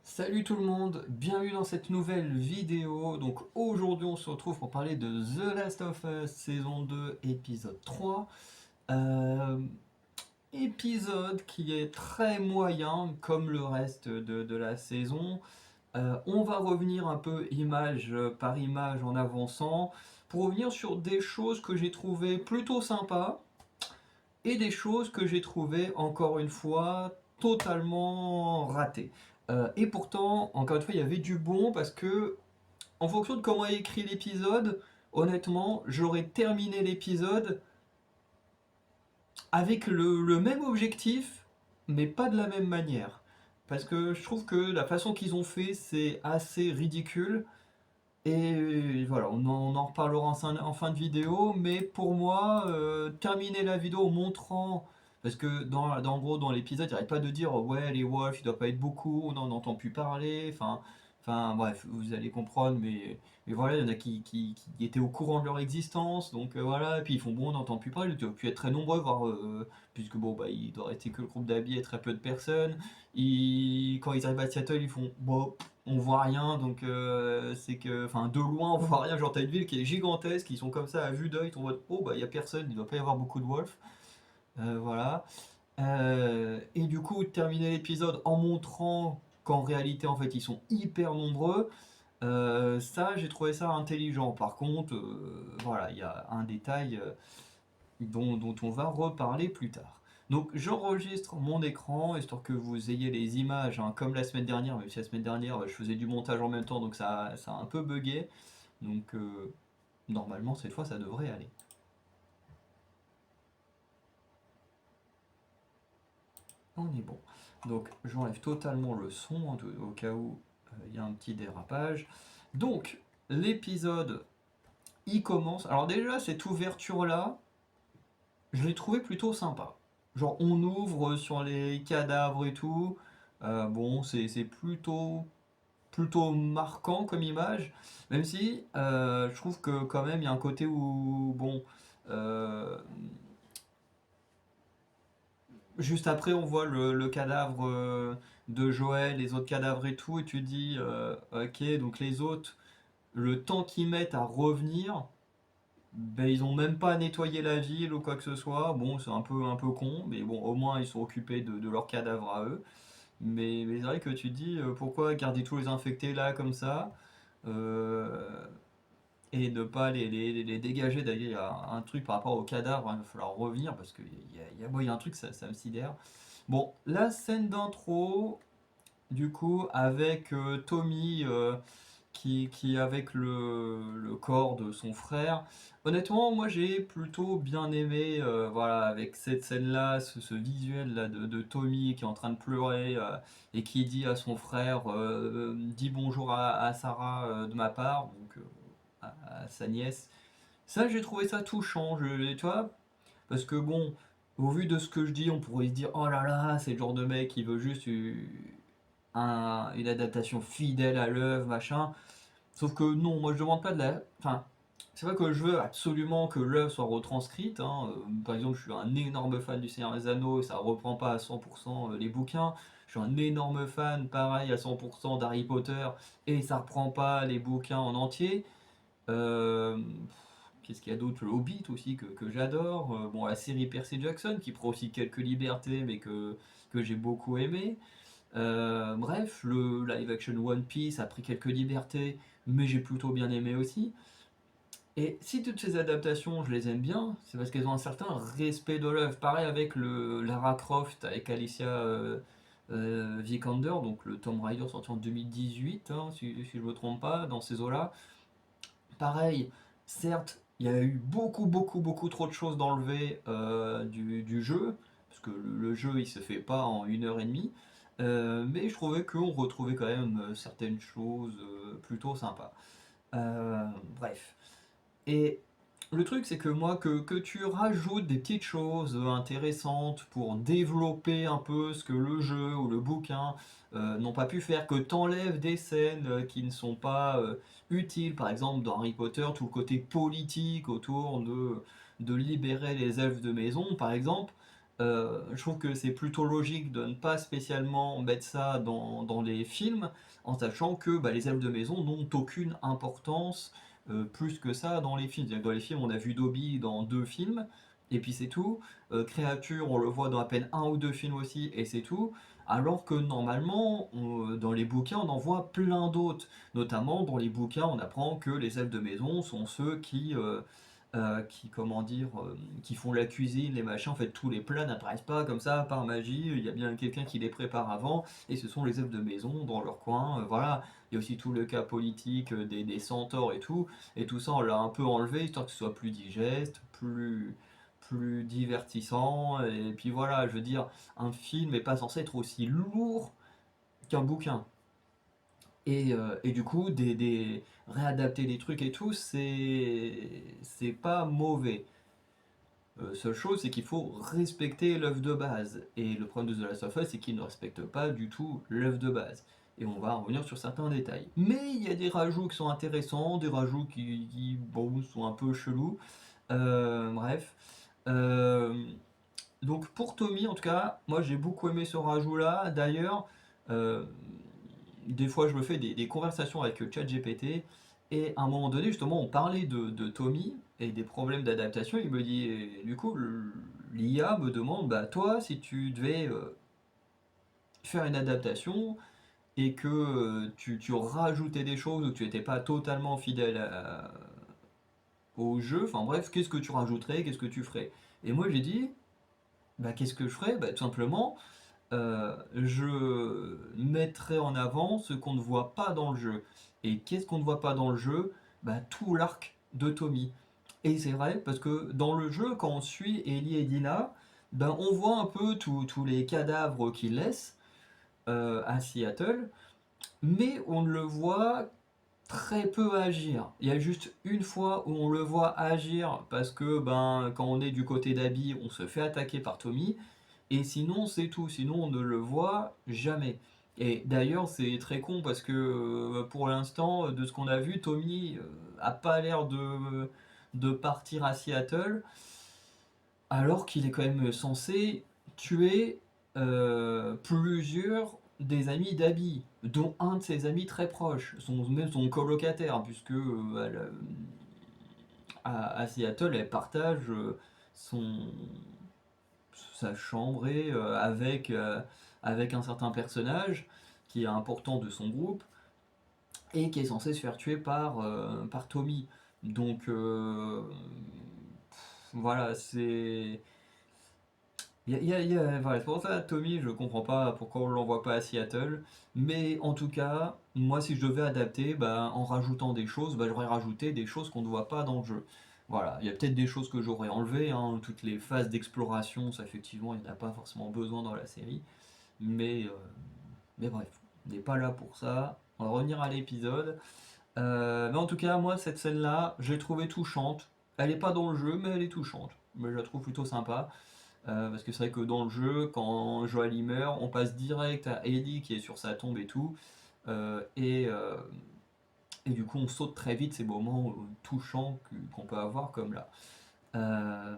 Salut tout le monde, bienvenue dans cette nouvelle vidéo. Donc aujourd'hui on se retrouve pour parler de The Last of Us saison 2 épisode 3. Euh, Épisode qui est très moyen comme le reste de la saison. On va revenir un peu image par image en avançant pour revenir sur des choses que j'ai trouvées plutôt sympas et des choses que j'ai trouvées encore une fois totalement ratées. Et pourtant, encore une fois, il y avait du bon parce que, en fonction de comment est écrit l'épisode, honnêtement, j'aurais terminé l'épisode avec le même objectif, mais pas de la même manière. Parce que je trouve que la façon qu'ils ont fait, c'est assez ridicule. Et voilà, on en reparlera en fin de vidéo, mais pour moi, terminer la vidéo en montrant, parce que en gros, dans l'épisode, il n'arrête pas de dire, ouais, les wolves, il doit pas être beaucoup, on n'en entend plus parler, enfin, bref, vous allez comprendre, mais voilà, il y en a qui étaient au courant de leur existence, donc voilà, et puis ils font, bon, on n'entend plus parler, ils doivent plus être très nombreux, voire, puisque bon, bah, il doit rester que le groupe d'habits et très peu de personnes. Quand ils arrivent à Seattle, ils font, bon, on voit rien, donc c'est que, enfin, de loin on voit rien. Genre, t'as une ville qui est gigantesque, ils sont comme ça à vue d'œil, ton mode, oh bah y a personne, il doit pas y avoir beaucoup de wolves. Voilà. Et du coup, terminer l'épisode en montrant qu'en réalité, en fait, ils sont hyper nombreux, ça, j'ai trouvé ça intelligent. Par contre, voilà, il y a un détail dont on va reparler plus tard. Donc j'enregistre mon écran, histoire que vous ayez les images, hein, comme la semaine dernière, même si la semaine dernière je faisais du montage en même temps, donc ça a un peu bugué. Donc normalement cette fois ça devrait aller. On est bon. Donc j'enlève totalement le son, hein, au cas où il y a un petit dérapage. Donc l'épisode, il commence. Alors déjà cette ouverture là, je l'ai trouvé plutôt sympa. Genre, on ouvre sur les cadavres et tout. Bon, c'est plutôt marquant comme image. Même si je trouve que quand même il y a un côté où, bon, euh, juste après on voit le cadavre de Joël, les autres cadavres et tout, et tu dis, ok, donc les autres, le temps qu'ils mettent à revenir, ben, ils ont même pas nettoyé la ville ou quoi que ce soit. Bon, c'est un peu con, mais bon, au moins ils sont occupés de leurs cadavres à eux. Mais c'est vrai que tu te dis, pourquoi garder tous les infectés là comme ça, euh, et ne pas les dégager. D'ailleurs, il y a un truc par rapport aux cadavres, hein, il va falloir revenir parce qu'il y a un truc, ça me sidère. Bon, la scène d'intro, du coup, avec Tommy qui avec le corps de son frère. Honnêtement, moi j'ai plutôt bien aimé, voilà, avec cette scène-là, ce visuel-là de Tommy qui est en train de pleurer et qui dit à son frère, dis bonjour à Sarah de ma part, donc à sa nièce. Ça, j'ai trouvé ça touchant, tu vois, parce que bon, au vu de ce que je dis, on pourrait se dire, oh là là, c'est le genre de mec qui veut juste une adaptation fidèle à l'œuvre, machin. Sauf que non, moi je demande pas de la. Enfin, c'est vrai que je veux absolument que l'œuvre soit retranscrite, hein. Par exemple, je suis un énorme fan du Seigneur des Anneaux, et ça reprend pas à 100% les bouquins. Je suis un énorme fan, pareil, à 100% d'Harry Potter, et ça reprend pas les bouquins en entier. Euh, Qu'est-ce qu'il y a d'autre? Le Hobbit aussi, que j'adore. Bon, la série Percy Jackson, qui prend aussi quelques libertés, mais que j'ai beaucoup aimé. Bref, le live action One Piece a pris quelques libertés, mais j'ai plutôt bien aimé aussi. Et si toutes ces adaptations, je les aime bien, c'est parce qu'elles ont un certain respect de l'œuvre. Pareil avec le Lara Croft, avec Alicia Vikander, donc le Tomb Raider sorti en 2018, hein, si je ne me trompe pas, dans ces eaux-là. Pareil, certes, il y a eu beaucoup, beaucoup, beaucoup trop de choses d'enlever du jeu, parce que le jeu il se fait pas en 1 heure et demie, mais je trouvais qu'on retrouvait quand même certaines choses plutôt sympas. Euh, Bref. Et le truc, c'est que moi, que tu rajoutes des petites choses intéressantes pour développer un peu ce que le jeu ou le bouquin n'ont pas pu faire, que t'enlèves des scènes qui ne sont pas utiles, par exemple dans Harry Potter, tout le côté politique autour de libérer les elfes de maison, par exemple, Je trouve que c'est plutôt logique de ne pas spécialement mettre ça dans les films, en sachant que bah, les elfes de maison n'ont aucune importance plus que ça dans les films. C'est-à-dire que dans les films, on a vu Dobby dans 2 films, et puis c'est tout. Créature, on le voit dans à peine 1 ou 2 films aussi, et c'est tout. Alors que normalement, dans les bouquins, on en voit plein d'autres. Notamment, dans les bouquins, on apprend que les elfes de maison sont ceux comment dire, qui font la cuisine, les machins. En fait, tous les plats n'apparaissent pas comme ça par magie. Il y a bien quelqu'un qui les prépare avant, et ce sont les elfes de maison dans leur coin. Voilà. Il y a aussi tout le cas politique des centaures et tout ça, on l'a un peu enlevé histoire que ce soit plus digeste, plus divertissant. Et puis voilà, je veux dire, un film n'est pas censé être aussi lourd qu'un bouquin. Et du coup, réadapter des trucs et tout, c'est pas mauvais. Seule chose, c'est qu'il faut respecter l'œuvre de base. Et le problème de The Last of Us, c'est qu'il ne respecte pas du tout l'œuvre de base. Et on va revenir sur certains détails. Mais il y a des rajouts qui sont intéressants, des rajouts bon, sont un peu chelous. Bref. Euh, donc pour Tommy, en tout cas, moi j'ai beaucoup aimé ce rajout-là. D'ailleurs, euh, des fois je me fais des conversations avec ChatGPT, et à un moment donné, justement, on parlait de Tommy et des problèmes d'adaptation. Il me dit, et du coup, l'IA me demande, bah toi, si tu devais faire une adaptation et que tu rajoutais des choses ou que tu n'étais pas totalement fidèle au jeu, enfin bref, qu'est-ce que tu rajouterais, qu'est-ce que tu ferais? Et moi j'ai dit, bah qu'est-ce que je ferais? Bah tout simplement, je mettrai en avant ce qu'on ne voit pas dans le jeu. Et qu'est-ce qu'on ne voit pas dans le jeu? Bah, tout l'arc de Tommy. Et c'est vrai, parce que dans le jeu, quand on suit Ellie et Dina, ben, on voit un peu tous les cadavres qu'ils laissent à Seattle, mais on ne le voit très peu agir. Il y a juste une fois où on le voit agir, parce que ben, quand on est du côté d'Abby, on se fait attaquer par Tommy, et sinon, c'est tout. Sinon, on ne le voit jamais. Et d'ailleurs, c'est très con parce que pour l'instant, de ce qu'on a vu, Tommy a pas l'air de partir à Seattle, alors qu'il est quand même censé tuer plusieurs des amis d'Abby, dont un de ses amis très proches, même son colocataire, puisque à Seattle, elle partage son, sa chambre avec un certain personnage qui est important de son groupe et qui est censé se faire tuer par Tommy. Donc voilà, c'est. Voilà, c'est pour ça, Tommy, je comprends pas pourquoi on l'envoie pas à Seattle. Mais en tout cas, moi, si je devais adapter, bah, en rajoutant des choses, bah, j'aurais rajouté des choses qu'on ne voit pas dans le jeu. Voilà, il y a peut-être des choses que j'aurais enlevées, hein, toutes les phases d'exploration, ça effectivement, il n'y en a pas forcément besoin dans la série. Mais, euh, mais bref, on n'est pas là pour ça. On va revenir à l'épisode. Mais en tout cas, moi, cette scène-là, j'ai trouvé touchante. Elle n'est pas dans le jeu, mais elle est touchante. Mais je la trouve plutôt sympa. Parce que c'est vrai que dans le jeu, quand Joel y meurt, on passe direct à Ellie qui est sur sa tombe et tout. Euh, et, euh, et du coup, on saute très vite ces moments touchants qu'on peut avoir comme là. Euh,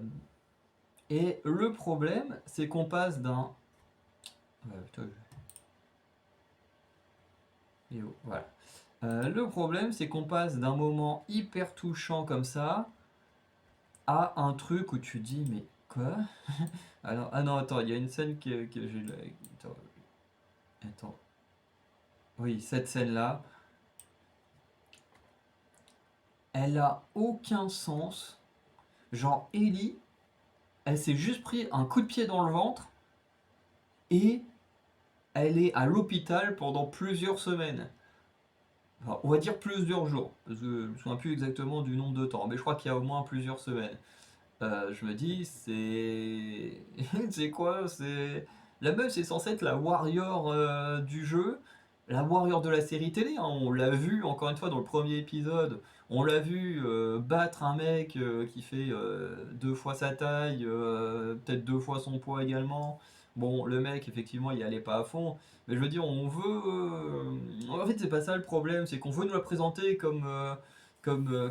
et le problème, c'est qu'on passe d'un. Putain, voilà. Le problème, c'est qu'on passe d'un moment hyper touchant comme ça à un truc où tu dis, mais quoi? Alors, ah non, attends, il y a une scène que j'ai. Attends, attends. Oui, cette scène-là, elle a aucun sens. Genre, Ellie, elle s'est juste pris un coup de pied dans le ventre et elle est à l'hôpital pendant plusieurs semaines. Enfin, on va dire plusieurs jours, parce que je ne me souviens plus exactement du nombre de temps, mais je crois qu'il y a au moins plusieurs semaines. Je me dis, c'est. C'est quoi? C'est. La meuf, c'est censée être la warrior du jeu, la warrior de la série télé, hein. On l'a vu, encore une fois, dans le premier épisode. On l'a vu battre un mec qui fait 2 fois sa taille, peut-être 2 fois son poids également. Bon, le mec, effectivement, il allait pas à fond. Mais je veux dire, on veut. En fait, c'est pas ça le problème, c'est qu'on veut nous la présenter comme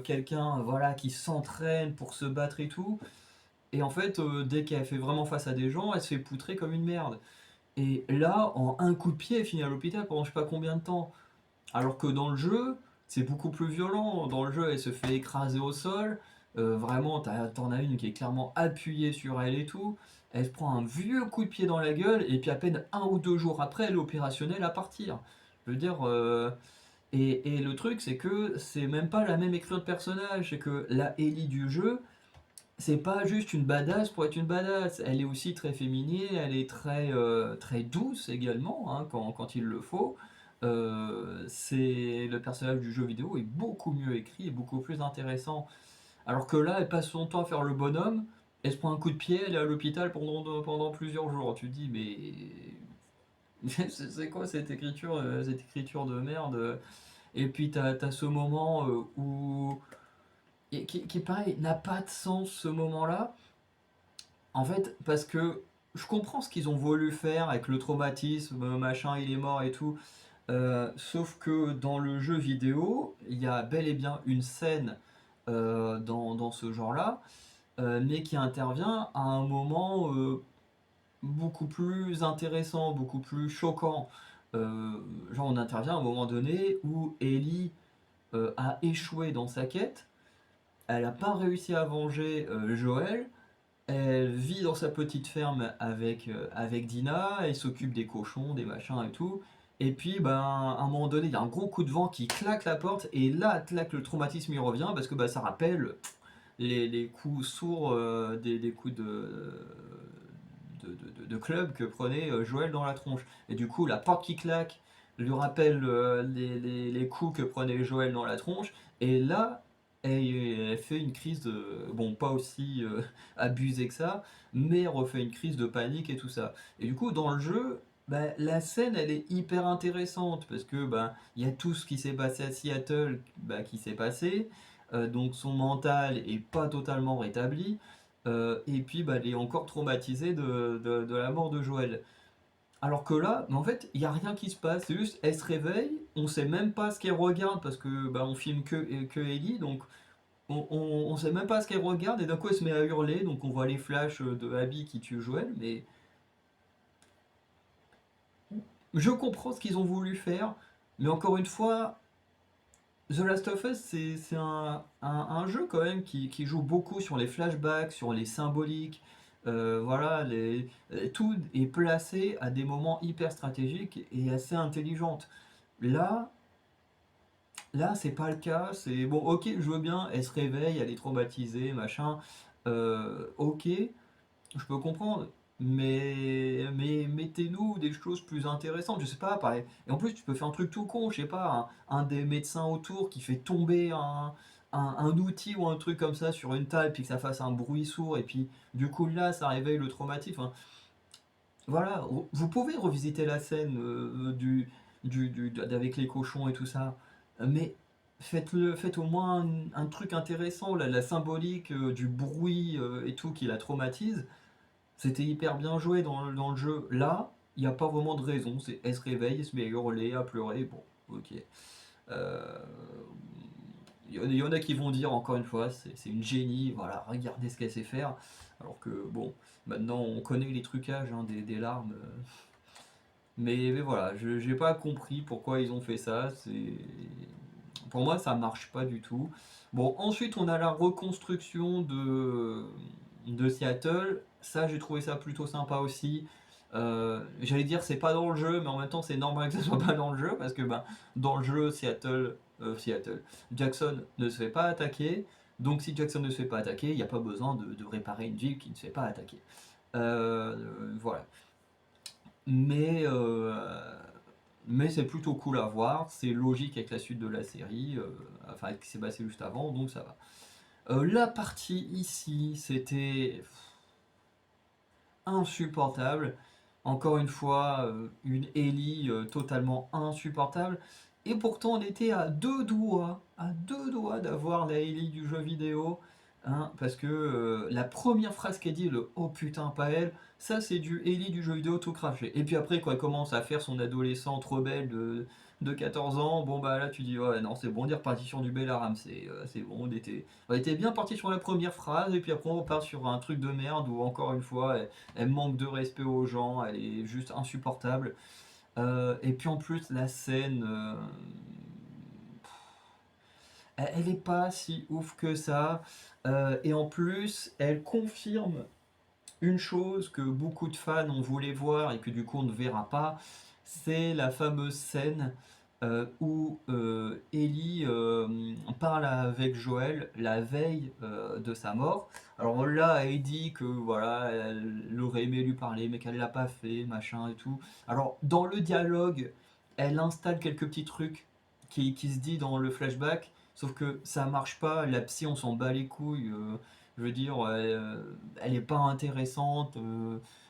quelqu'un voilà, qui s'entraîne pour se battre et tout. Et en fait, dès qu'elle fait vraiment face à des gens, elle se fait poutrer comme une merde. Et là, en un coup de pied, elle finit à l'hôpital pendant je sais pas combien de temps. Alors que dans le jeu, c'est beaucoup plus violent. Dans le jeu, elle se fait écraser au sol. Vraiment, t'en as une qui est clairement appuyée sur elle et tout. Elle se prend un vieux coup de pied dans la gueule, et puis à peine 1 ou 2 jours après, elle est opérationnelle à partir. Je veux dire, et le truc, c'est que c'est même pas la même écriture de personnage. C'est que la Ellie du jeu, c'est pas juste une badass pour être une badass. Elle est aussi très féminine, elle est très douce également, hein, quand il le faut. Le personnage du jeu vidéo est beaucoup mieux écrit et beaucoup plus intéressant. Alors que là, elle passe son temps à faire le bonhomme, elle se prend un coup de pied, elle est à l'hôpital pendant plusieurs jours. Tu te dis, mais c'est quoi cette écriture de merde? Et puis t'as ce moment où qui pareil n'a pas de sens, ce moment-là. En fait, parce que je comprends ce qu'ils ont voulu faire avec le traumatisme, machin, il est mort et tout. Sauf que dans le jeu vidéo, il y a bel et bien une scène dans ce genre-là, mais qui intervient à un moment beaucoup plus intéressant, beaucoup plus choquant. Euh, genre, on intervient à un moment donné où Ellie a échoué dans sa quête, elle n'a pas réussi à venger Joël. Elle vit dans sa petite ferme avec Dina, elle s'occupe des cochons, des machins et tout. Et puis, ben, à un moment donné, il y a un gros coup de vent qui claque la porte, et là, claque, le traumatisme il revient, parce que bah, ça rappelle les coups sourds des coups de club que prenait Joël dans la tronche. Et du coup, la porte qui claque lui rappelle les coups que prenait Joël dans la tronche, et là, elle fait une crise de... Bon, pas aussi abusée que ça, mais refait une crise de panique et tout ça. Et du coup, dans le jeu, bah, la scène, elle est hyper intéressante, parce que bah, il y a tout ce qui s'est passé à Seattle bah, qui s'est passé, donc son mental est pas totalement rétabli, et puis bah, elle est encore traumatisée de la mort de Joël. Alors que là, mais en fait, il n'y a rien qui se passe, c'est juste, elle se réveille, on sait même pas ce qu'elle regarde, parce que bah, on filme que Ellie, donc on sait même pas ce qu'elle regarde, et d'un coup elle se met à hurler, donc on voit les flashs de Abby qui tue Joël, mais je comprends ce qu'ils ont voulu faire, mais encore une fois, The Last of Us, c'est un jeu quand même qui joue beaucoup sur les flashbacks, sur les symboliques. Voilà, tout est placé à des moments hyper stratégiques et assez intelligentes. Là, là, c'est pas le cas. C'est bon, ok, je veux bien. Elle se réveille, elle est traumatisée, machin. Ok, je peux comprendre, mais mettez-nous des choses plus intéressantes, je sais pas, pareil. Et en plus, tu peux faire un truc tout con, je sais pas, un des médecins autour qui fait tomber un outil ou un truc comme ça sur une table, puis que ça fasse un bruit sourd, et puis du coup là, ça réveille le traumatisme. Enfin, voilà, vous pouvez revisiter la scène avec les cochons et tout ça, mais faites au moins un truc intéressant, la symbolique du bruit et tout qui la traumatise. C'était hyper bien joué dans le jeu. Là, il n'y a pas vraiment de raison. Elle se réveille, elle se met à hurler, à pleurer. Bon, ok. Euh, y en a qui vont dire, encore une fois, c'est une génie. Voilà, regardez ce qu'elle sait faire. Alors que, bon, maintenant on connaît les trucages hein, des larmes. Mais voilà, je n'ai pas compris pourquoi ils ont fait ça. Pour moi, ça marche pas du tout. Bon, ensuite, on a la reconstruction de Seattle. Ça, j'ai trouvé ça plutôt sympa aussi. J'allais dire c'est pas dans le jeu, mais en même temps c'est normal que ça soit pas dans le jeu parce que ben, dans le jeu Jackson ne se fait pas attaquer. Donc si Jackson ne se fait pas attaquer, il n'y a pas besoin de réparer une ville qui ne se fait pas attaquer. Voilà. Mais, mais c'est plutôt cool à voir, c'est logique avec la suite de la série, enfin qui s'est passé juste avant, donc ça va. La partie ici, c'était insupportable. Encore une fois, une Ellie totalement insupportable. Et pourtant, on était à deux doigts d'avoir la Ellie du jeu vidéo. Hein, parce que la première phrase qu'elle dit, le oh putain, pas elle, ça c'est du Ellie du jeu vidéo tout craché. Et puis après, quand elle commence à faire son adolescente rebelle de 14 ans, bon bah là tu dis ouais non c'est bon, on est reparti sur du Bella Ramsey, c'est bon, on était bien parti sur la première phrase et puis après on part sur un truc de merde où encore une fois elle manque de respect aux gens, elle est juste insupportable. Et puis en plus la scène, elle est pas si ouf que ça. Et en plus elle confirme une chose que beaucoup de fans ont voulu voir et que du coup on ne verra pas, c'est la fameuse scène où Ellie parle avec Joël la veille de sa mort. Alors là, elle dit que voilà, elle aurait aimé lui parler, mais qu'elle l'a pas fait, machin et tout. Alors dans le dialogue, elle installe quelques petits trucs qui se dit dans le flashback, sauf que ça marche pas. La psy, on s'en bat les couilles. Je veux dire, elle est pas intéressante,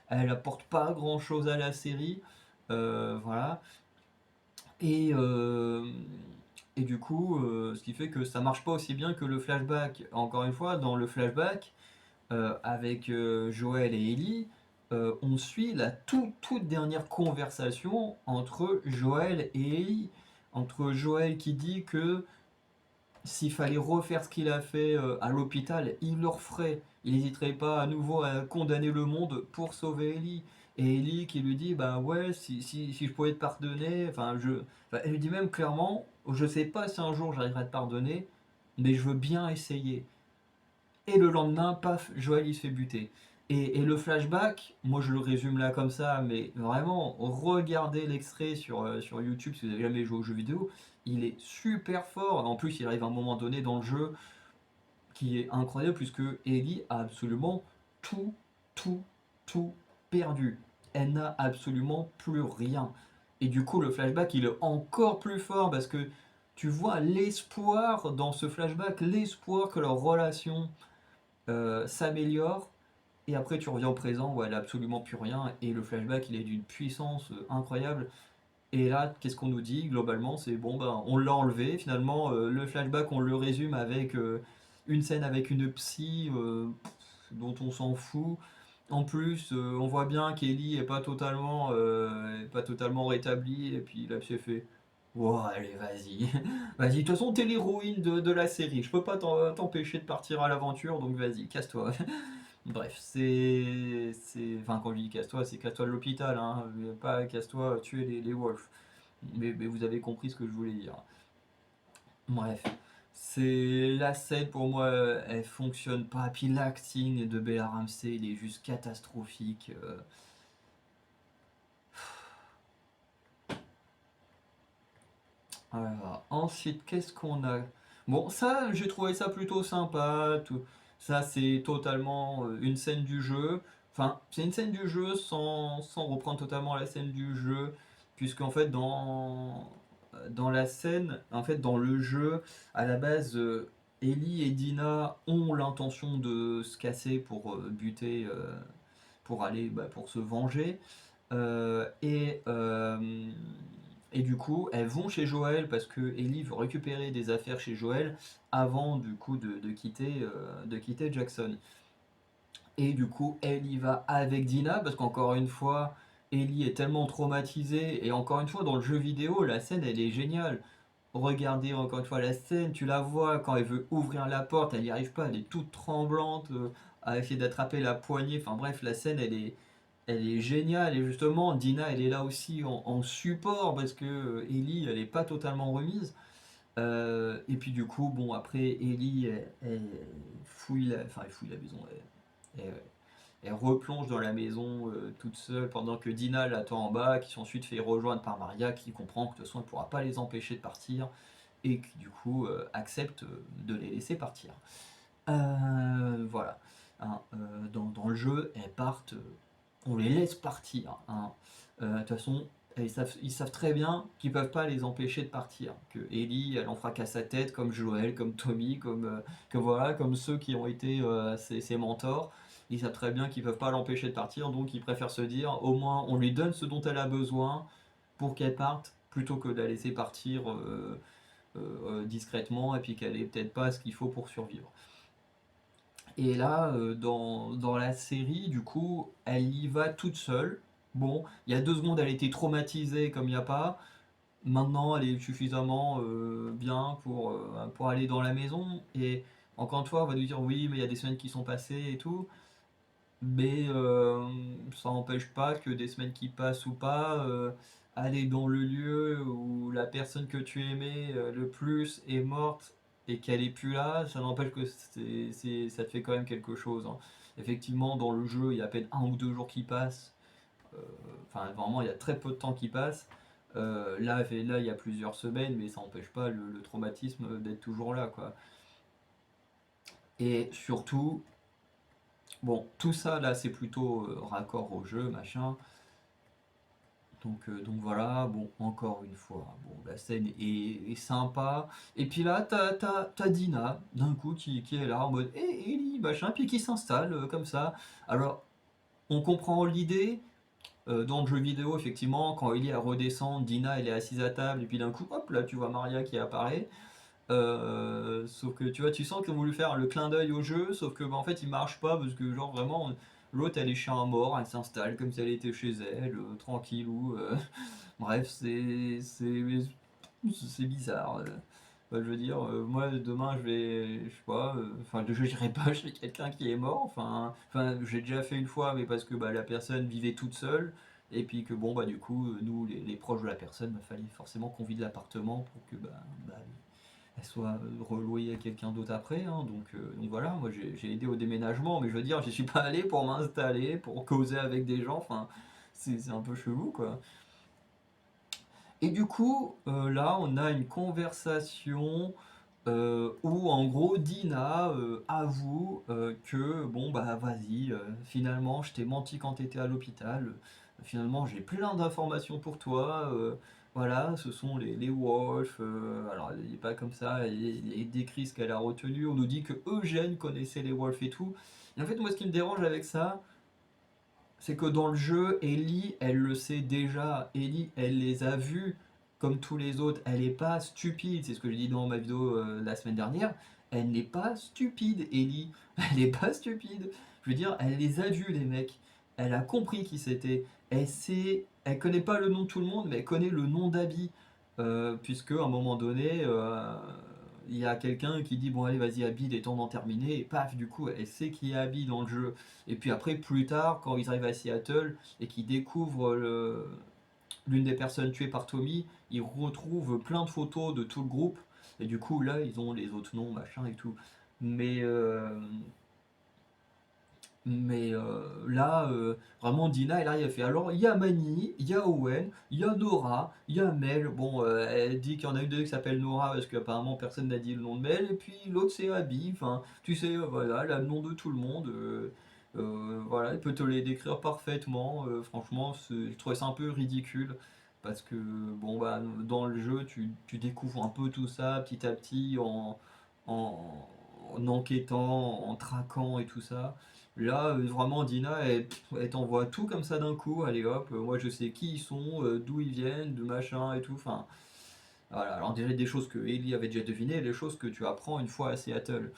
elle apporte pas grand chose à la série, voilà. Et, euh, et du coup, ce qui fait que ça marche pas aussi bien que le flashback. Encore une fois, dans le flashback, avec Joël et Ellie, on suit la toute dernière conversation entre Joël et Ellie. Entre Joël qui dit que s'il fallait refaire ce qu'il a fait à l'hôpital, il le referait. Il n'hésiterait pas à nouveau à condamner le monde pour sauver Ellie. Et Ellie qui lui dit, bah ouais, si je pouvais te pardonner, enfin, elle lui dit même clairement, je sais pas si un jour j'arriverai à te pardonner, mais je veux bien essayer. Et le lendemain, paf, Joël il se fait buter. Et le flashback, moi je le résume là comme ça, mais vraiment, regardez l'extrait sur YouTube si vous avez jamais joué aux jeux vidéo, il est super fort. En plus, il arrive à un moment donné dans le jeu qui est incroyable puisque Ellie a absolument tout, tout, tout perdu. Elle n'a absolument plus rien. Et du coup, le flashback, il est encore plus fort parce que tu vois l'espoir dans ce flashback, l'espoir que leur relation s'améliore. Et après, tu reviens au présent où elle a absolument plus rien. Et le flashback, il est d'une puissance incroyable. Et là, qu'est-ce qu'on nous dit globalement? C'est bon, ben, on l'a enlevé. Finalement, le flashback, on le résume avec une scène avec une psy dont on s'en fout. En plus, on voit bien qu'Ellie est pas totalement rétablie. Et puis la psy fait wow, allez, vas-y. Vas-y, de toute façon, t'es l'héroïne de la série. Je peux pas t'empêcher de partir à l'aventure, donc vas-y, casse-toi. Bref, enfin, quand je dis casse-toi, c'est casse-toi de l'hôpital, hein, pas casse-toi tuer les Wolves. Mais vous avez compris ce que je voulais dire. Bref, c'est la scène pour moi, elle fonctionne pas. Puis l'acting de Bella Ramsey, il est juste catastrophique. Voilà. Ensuite, qu'est-ce qu'on a? Bon, ça, j'ai trouvé ça plutôt sympa. Ça, c'est totalement une scène du jeu. Enfin, c'est une scène du jeu sans reprendre totalement la scène du jeu. Puisqu'en fait, dans la scène, en fait, dans le jeu, à la base, Ellie et Dina ont l'intention de se casser pour buter, pour aller, bah, pour se venger. Euh, et, euh, et du coup, elles vont chez Joël parce que Ellie veut récupérer des affaires chez Joël avant du coup de quitter Jackson. Et du coup, elle y va avec Dina parce qu'encore une fois, Ellie est tellement traumatisée. Et encore une fois, dans le jeu vidéo, la scène elle est géniale. Regardez encore une fois la scène, tu la vois quand elle veut ouvrir la porte, elle n'y arrive pas, elle est toute tremblante à essayer d'attraper la poignée. Enfin bref, la scène elle est géniale et justement Dina elle est là aussi en support parce que Ellie elle est pas totalement remise. Et puis du coup bon après Ellie elle elle fouille la maison, elle- elle replonge dans la maison toute seule pendant que Dina l'attend en bas, qui s'ensuite fait rejoindre par Maria qui comprend que de toute façon elle pourra pas les empêcher de partir et qui du coup accepte de les laisser partir. Voilà. Hein, dans le jeu, elles partent, on les laisse partir. Hein. De toute façon, ils savent très bien qu'ils peuvent pas les empêcher de partir. Que Ellie, elle en fera qu'à sa tête, comme Joël, comme Tommy, voilà, comme ceux qui ont été ses mentors. Ils savent très bien qu'ils peuvent pas l'empêcher de partir, donc ils préfèrent se dire, au moins, on lui donne ce dont elle a besoin pour qu'elle parte, plutôt que de la laisser partir discrètement et puis qu'elle ait peut-être pas ce qu'il faut pour survivre. Et là, dans la série, du coup, elle y va toute seule. Bon, il y a 2 secondes, elle était traumatisée comme il n'y a pas. maintenant elle est suffisamment bien pour aller dans la maison. Et encore une fois, on va nous dire oui, mais il y a des semaines qui sont passées et tout. Mais ça n'empêche pas que des semaines qui passent ou pas, aller dans le lieu où la personne que tu aimais le plus est morte et qu'elle est plus là, ça n'empêche que ça te fait quand même quelque chose, hein. Effectivement, dans le jeu, il y a à peine 1 ou 2 jours qui passent. euh, Enfin, vraiment, il y a très peu de temps qui passe. Là, il y a plusieurs semaines, mais ça n'empêche pas le traumatisme d'être toujours là, quoi. Et surtout, bon, tout ça là, c'est plutôt raccord au jeu, machin. Donc voilà, bon, encore une fois, bon, la scène est sympa. Et puis là, t'as Dina, d'un coup, qui est là en mode hé Ellie, machin, puis qui s'installe comme ça. Alors, on comprend l'idée. Dans le jeu vidéo, effectivement, quand Ellie elle redescend, Dina elle est assise à table, et puis d'un coup, hop, là tu vois Maria qui apparaît. Sauf que tu vois, tu sens qu'ils ont voulu faire le clin d'œil au jeu, sauf que bah, en fait il marche pas parce que genre vraiment l'autre elle est chez un mort, elle s'installe comme si elle était chez elle, tranquillou. Bref, c'est bizarre. Bah, je veux dire, moi demain je vais, je sais pas, enfin je n'irai pas chez quelqu'un qui est mort. Enfin j'ai déjà fait une fois, mais parce que bah, la personne vivait toute seule. Et puis que bon bah du coup nous les proches de la personne, il fallait forcément qu'on vide l'appartement pour que bah, elle soit relouée à quelqu'un d'autre après, hein. Donc voilà, moi j'ai aidé au déménagement, mais je veux dire, j'y suis pas allé pour m'installer, pour causer avec des gens, enfin, c'est un peu chelou, quoi. Et du coup, là, on a une conversation où, en gros, Dina avoue que, bon, bah vas-y, finalement, je t'ai menti quand t'étais à l'hôpital, finalement, j'ai plein d'informations pour toi, voilà, ce sont les Wolves, alors elle n'est pas comme ça, elle décrit ce qu'elle a retenu, on nous dit que Eugène connaissait les Wolves et tout. Et en fait, moi, ce qui me dérange avec ça, c'est que dans le jeu, Ellie, elle le sait déjà. Ellie, elle les a vus comme tous les autres. Elle n'est pas stupide. C'est ce que j'ai dit dans ma vidéo la semaine dernière. Elle n'est pas stupide, Ellie. Elle n'est pas stupide. Je veux dire, elle les a vus, les mecs. Elle a compris qui c'était. Elle sait. Elle connaît pas le nom de tout le monde, mais elle connaît le nom d'Abby. Puisque à un moment donné, il y a quelqu'un qui dit bon allez vas-y Abby, il est temps d'en terminer. Et paf, du coup, elle sait qui est Abby dans le jeu. Et puis après, plus tard, quand ils arrivent à Seattle et qu'ils découvrent l'une des personnes tuées par Tommy, ils retrouvent plein de photos de tout le groupe. Et du coup, là, ils ont les autres noms, machin et tout. Mais, euh, mais là, vraiment, Dina, elle arrive, elle fait alors, il y a Manny, il y a Owen, il y a Nora, il y a Mel. Bon, elle dit qu'il y en a une d'eux qui s'appelle Nora parce qu'apparemment personne n'a dit le nom de Mel. Et puis l'autre, c'est Abby. Enfin, tu sais, voilà, elle a le nom de tout le monde. Voilà, elle peut te les décrire parfaitement. Franchement, je trouvais ça un peu ridicule. Parce que, bon, bah, dans le jeu, tu découvres un peu tout ça petit à petit en, en enquêtant, en traquant et tout ça. Là, vraiment, Dina, elle t'envoie tout comme ça d'un coup. Allez hop, moi je sais qui ils sont, d'où ils viennent, de machin et tout. Enfin, voilà. Alors, déjà des choses que Ellie avait déjà devinées, et des choses que tu apprends une fois à Seattle.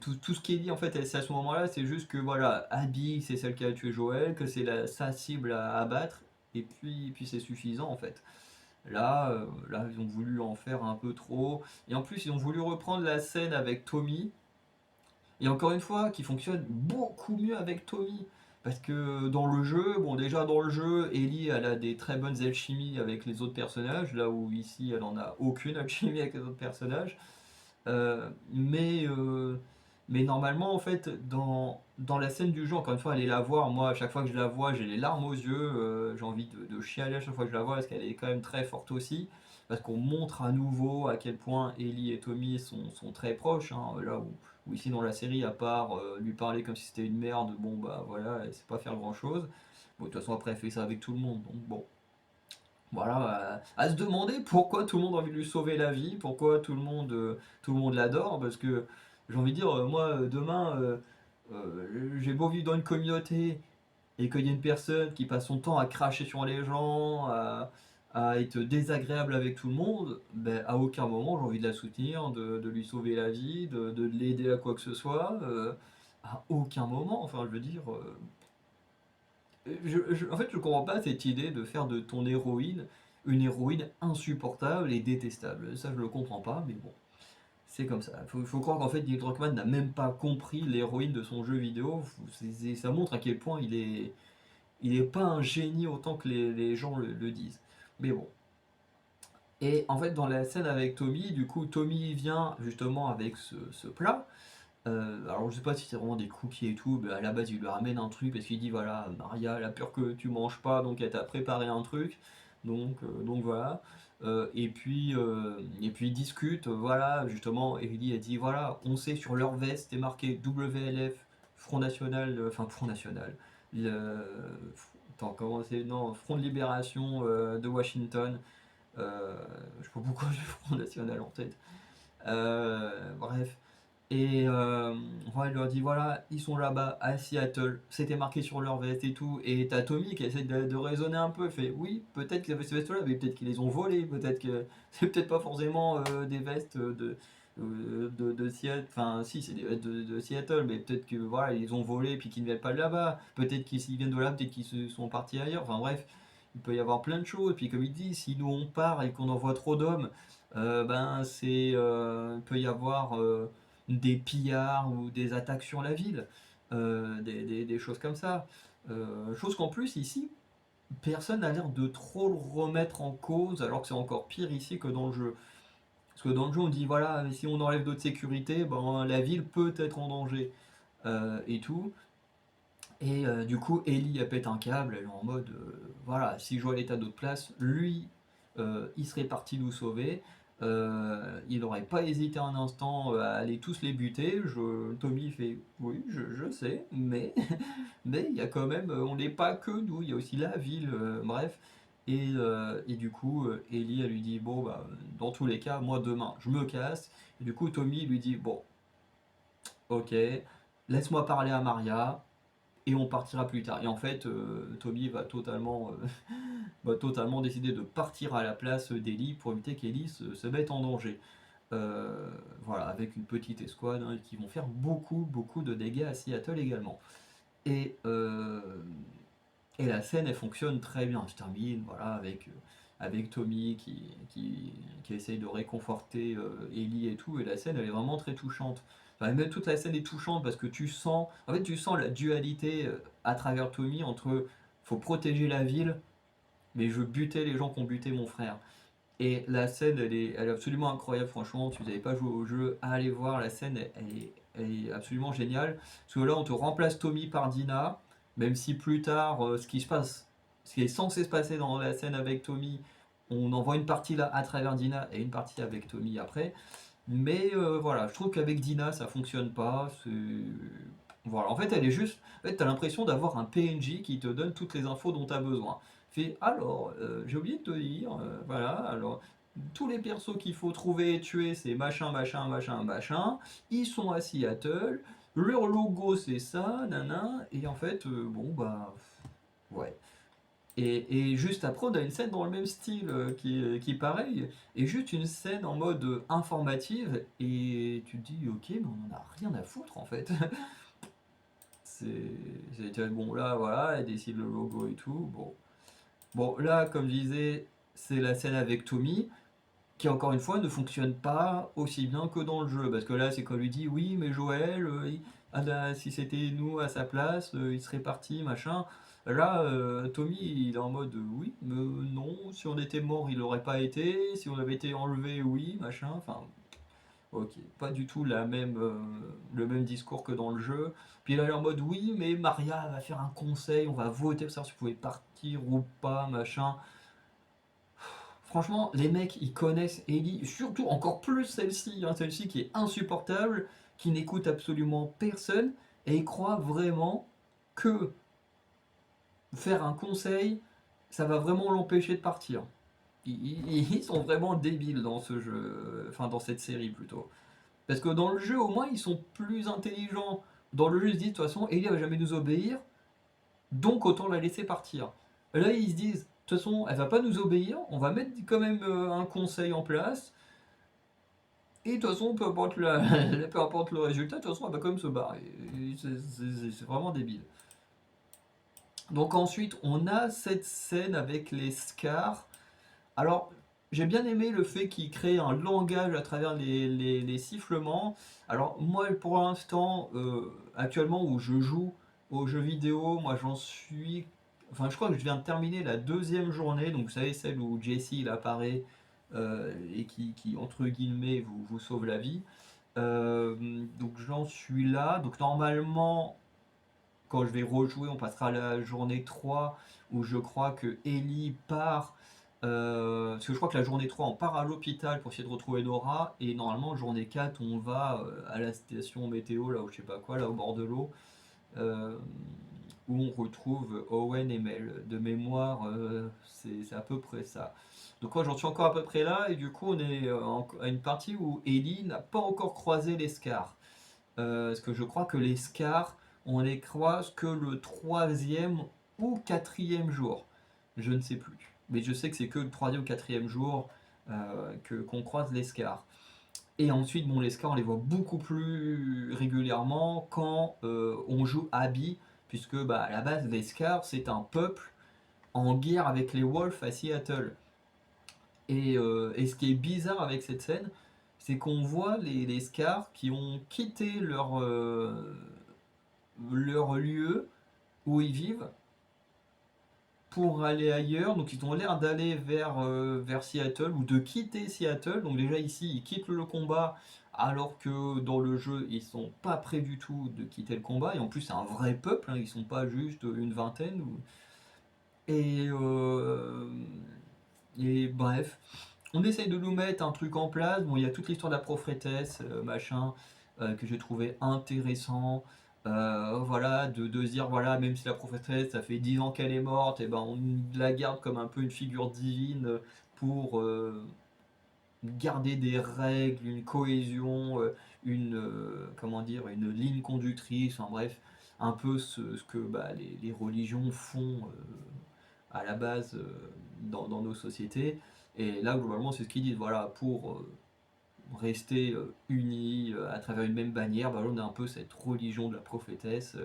Tout ce qu'Ellie, en fait, c'est à ce moment-là, c'est juste que voilà, Abby, c'est celle qui a tué Joël, que c'est sa cible à abattre, et puis c'est suffisant en fait. Là, ils ont voulu en faire un peu trop. Et en plus, ils ont voulu reprendre la scène avec Tommy, et encore une fois, qui fonctionne beaucoup mieux avec Tommy. Parce que dans le jeu, bon déjà dans le jeu, Ellie elle a des très bonnes alchimies avec les autres personnages, là où ici elle en a aucune alchimie avec les autres personnages. Euh, mais, euh, mais normalement en fait dans la scène du jeu, encore une fois, allez la voir, moi à chaque fois que je la vois j'ai les larmes aux yeux, j'ai envie de chialer à chaque fois que je la vois parce qu'elle est quand même très forte aussi. Parce qu'on montre à nouveau à quel point Ellie et Tommy sont très proches, hein, là où ici dans la série, à part lui parler comme si c'était une merde, bon bah voilà, elle sait pas faire grand chose. Bon, de toute façon, après, elle fait ça avec tout le monde, donc bon. Voilà, à se demander pourquoi tout le monde a envie de lui sauver la vie, pourquoi tout le monde l'adore, parce que j'ai envie de dire, moi, demain, j'ai beau vivre dans une communauté et qu'il y a une personne qui passe son temps à cracher sur les gens, à être désagréable avec tout le monde, ben, à aucun moment j'ai envie de la soutenir, de lui sauver la vie, de l'aider à quoi que ce soit. À aucun moment, enfin je veux dire. En fait, je comprends pas cette idée de faire de ton héroïne une héroïne insupportable et détestable. Ça, je le comprends pas, mais bon, c'est comme ça. Faut croire qu'en fait, Neil Druckmann n'a même pas compris l'héroïne de son jeu vidéo. Ça montre à quel point il est pas un génie autant que les gens le disent. Mais bon. Et en fait, dans la scène avec Tommy, du coup, Tommy vient justement avec ce plat. Alors, je sais pas si c'est vraiment des cookies et tout, mais à la base, il lui ramène un truc parce qu'il dit voilà, Maria, elle a peur que tu manges pas, donc elle t'a préparé un truc. Donc voilà. Et puis ils discutent, voilà, justement, Ellie a dit voilà, on sait sur leur veste, c'était marqué WLF, Front National, enfin Front National, le, attends, comment c'est, non, Front de Libération de Washington. Je sais pas pourquoi j'ai Front National en tête. Bref. Et ouais, il leur dit voilà, ils sont là-bas à Seattle, c'était marqué sur leur veste et tout. Et t'as Tommy qui essaie de raisonner un peu, il fait oui, peut-être qu'ils avaient ces vestes-là, mais peut-être qu'ils les ont volées, peut-être que c'est peut-être pas forcément des vestes de Seattle, enfin si, c'est des vestes de Seattle, mais peut-être que voilà, ils les ont volées puis qu'ils ne viennent pas de là-bas, peut-être qu'ils s'ils viennent de là, peut-être qu'ils se sont partis ailleurs, enfin bref, il peut y avoir plein de choses. Puis comme il dit, si nous on part et qu'on envoie trop d'hommes, ben il peut y avoir des pillards ou des attaques sur la ville, des choses comme ça. Chose qu'en plus ici, personne n'a l'air de trop le remettre en cause, alors que c'est encore pire ici que dans le jeu. Parce que dans le jeu, on dit voilà, si on enlève d'autres sécurités, ben, la ville peut être en danger et tout. Et du coup, Ellie elle pète un câble, elle est en mode voilà, si Joël était à d'autres places, lui, il serait parti nous sauver. Il n'aurait pas hésité un instant à aller tous les buter. Tommy fait oui, je sais, mais mais il y a quand même, on n'est pas que nous, il y a aussi la ville, bref. Et du coup, Ellie elle lui dit bon bah dans tous les cas, moi demain je me casse. Et du coup, Tommy lui dit bon, ok, laisse-moi parler à Maria et on partira plus tard. Et en fait, Tommy va totalement décider de partir à la place d'Ellie pour éviter qu'Ellie se mette en danger. Voilà, avec une petite escouade hein, qui vont faire beaucoup de dégâts à Seattle également. Et, euh, et la scène, elle fonctionne très bien. Elle se termine, voilà, avec Tommy qui essaye de réconforter Ellie et tout. Et la scène, elle est vraiment très touchante. Enfin, même toute la scène est touchante parce que tu sens la dualité à travers Tommy entre faut protéger la ville, mais je veux buter les gens qui ont buté mon frère. Et la scène, elle est absolument incroyable, franchement. Si vous n'avez pas joué au jeu, allez voir la scène, elle est absolument géniale. Parce que là, on te remplace Tommy par Dina, même si plus tard, ce qui est censé se passer dans la scène avec Tommy, on envoie une partie là à travers Dina et une partie avec Tommy après. Mais voilà, je trouve qu'avec Dina, ça fonctionne pas. Voilà, en fait, elle est juste. En fait, t'as l'impression d'avoir un PNJ qui te donne toutes les infos dont tu as besoin. Fait, alors, j'ai oublié de te dire, voilà, alors, tous les persos qu'il faut trouver et tuer, c'est machin, machin, machin, machin. Ils sont à Seattle. Leur logo, c'est ça, nana. Et en fait, bon, bah. Ouais. Et juste après, on a une scène dans le même style qui est pareil, et juste une scène en mode informative, et tu te dis, ok, mais on en a rien à foutre en fait. Bon, là, voilà, elle décide le logo et tout. Bon, là, comme je disais, c'est la scène avec Tommy, qui encore une fois ne fonctionne pas aussi bien que dans le jeu, parce que là, c'est qu'on lui dit, oui, mais Joël, ah bah, si c'était nous à sa place, il serait parti, machin. Là, Tommy, il est en mode oui, mais non, si on était mort, il n'aurait pas été, si on avait été enlevé, oui, machin, enfin, ok, pas du tout le même discours que dans le jeu. Puis là, il est en mode oui, mais Maria va faire un conseil, on va voter pour savoir si vous pouvez partir ou pas, machin. Franchement, les mecs, ils connaissent Ellie, surtout encore plus celle-ci, hein, celle-ci qui est insupportable, qui n'écoute absolument personne, et ils croient vraiment que faire un conseil, ça va vraiment l'empêcher de partir. Ils sont vraiment débiles dans ce jeu, enfin dans cette série plutôt. Parce que dans le jeu, au moins, ils sont plus intelligents. Dans le jeu, ils se disent, de toute façon, Ellie va jamais nous obéir, donc autant la laisser partir. Et là, ils se disent, de toute façon, elle va pas nous obéir, on va mettre quand même un conseil en place, et de toute façon, peu importe le résultat, de toute façon, elle va quand même se barrer. C'est vraiment débile. Donc ensuite, on a cette scène avec les Scars. Alors, j'ai bien aimé le fait qu'il crée un langage à travers les sifflements. Alors, moi, pour l'instant, actuellement, où je joue aux jeux vidéo, moi, j'en suis... Enfin, je crois que je viens de terminer la deuxième journée, donc vous savez, celle où Jesse, il apparaît et qui, entre guillemets, vous sauve la vie. Donc, j'en suis là. Donc, normalement, quand je vais rejouer, on passera à la journée 3 où je crois que Ellie part. Parce que je crois que la journée 3 on part à l'hôpital pour essayer de retrouver Nora. Et normalement, journée 4 on va à la station météo, là où je sais pas quoi, là au bord de l'eau, euh, où on retrouve Owen et Mel. De mémoire, c'est à peu près ça. Donc moi j'en suis encore à peu près là, et du coup on est à une partie où Ellie n'a pas encore croisé les Scars. Parce que je crois que les Scars, on les croise que le troisième ou quatrième jour. Je ne sais plus. Mais je sais que c'est que le troisième ou quatrième jour qu'on croise les Scars. Et ensuite, bon, les Scars, on les voit beaucoup plus régulièrement quand on joue Abby, puisque bah, à la base, les Scars, c'est un peuple en guerre avec les Wolves à Seattle. Et ce qui est bizarre avec cette scène, c'est qu'on voit les Scars qui ont quitté leur lieu où ils vivent pour aller ailleurs. Donc ils ont l'air d'aller vers Seattle ou de quitter Seattle. Donc déjà ici, ils quittent le combat alors que dans le jeu, ils sont pas prêts du tout de quitter le combat. Et en plus, c'est un vrai peuple, hein, ils sont pas juste une vingtaine. Et, euh, et bref, on essaye de nous mettre un truc en place. Bon, il y a toute l'histoire de la prophétesse, machin, que j'ai trouvé intéressant. Voilà, de se dire, voilà, même si la prophétesse, ça fait 10 ans qu'elle est morte, et ben on la garde comme un peu une figure divine pour garder des règles, une cohésion, comment dire, une ligne conductrice, enfin bref, un peu ce que bah, les religions font à la base dans nos sociétés. Et là, globalement, c'est ce qu'ils disent. Voilà, pour rester unis à travers une même bannière, bah, on a un peu cette religion de la prophétesse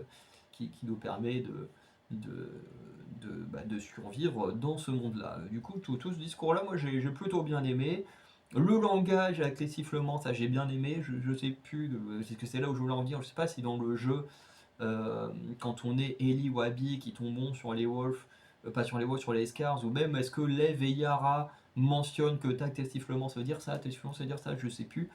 qui nous permet de, de survivre dans ce monde-là. Du coup, tout ce discours-là, moi, j'ai plutôt bien aimé. Le langage avec les sifflements, ça j'ai bien aimé. Je sais plus, c'est que c'est là où je voulais en venir. Je sais pas si dans le jeu, euh, quand on est Ellie ou Abby qui tombons sur les Wolves, pas sur les Wolves, sur les Scars, ou même est-ce que Lev et Yara mentionnent que tac, tes sifflements ça veut dire ça, tes sifflements ça veut dire ça, je sais plus.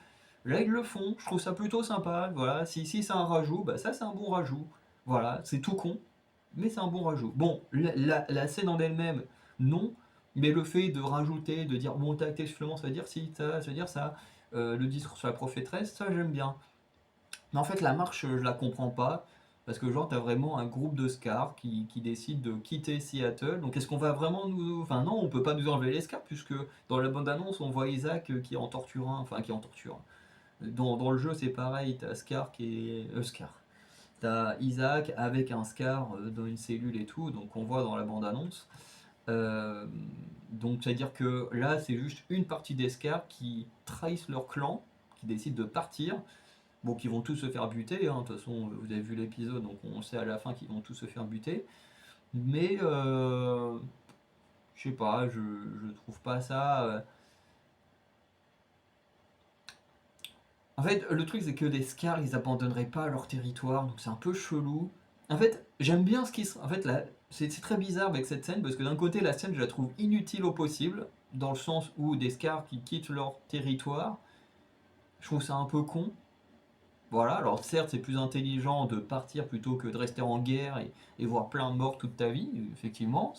Là ils le font, je trouve ça plutôt sympa. Voilà, si c'est un rajout, bah ça c'est un bon rajout. Voilà, c'est tout con, mais c'est un bon rajout. Bon, la scène en elle-même, non, mais le fait de rajouter, de dire bon tac, tes sifflements ça veut dire si, ça veut dire ça, le discours sur la prophétresse, ça j'aime bien. Mais en fait, la marche, je la comprends pas. Parce que, genre, t'as vraiment un groupe de Scars qui décide de quitter Seattle. Donc, est-ce qu'on va vraiment nous. Enfin, non, on peut pas nous enlever les Scars, puisque dans la bande-annonce, on voit Isaac qui en torture un. Enfin, qui en torture un. Dans le jeu, c'est pareil. T'as Scar qui est. Scar. T'as Isaac avec un Scar dans une cellule et tout. Donc, on voit dans la bande-annonce. Euh, donc, c'est-à-dire que là, c'est juste une partie des Scars qui trahissent leur clan, qui décident de partir. Bon, qui vont tous se faire buter, hein. De toute façon, vous avez vu l'épisode, donc on sait à la fin qu'ils vont tous se faire buter. Mais, je sais pas, je trouve pas ça. En fait, le truc, c'est que les Scars, ils abandonneraient pas leur territoire, donc c'est un peu chelou. En fait, j'aime bien ce qui se. En fait, là, c'est très bizarre avec cette scène, parce que d'un côté, la scène, je la trouve inutile au possible, dans le sens où des Scars qui quittent leur territoire, je trouve ça un peu con. Voilà, alors certes, c'est plus intelligent de partir plutôt que de rester en guerre et voir plein de morts toute ta vie, effectivement,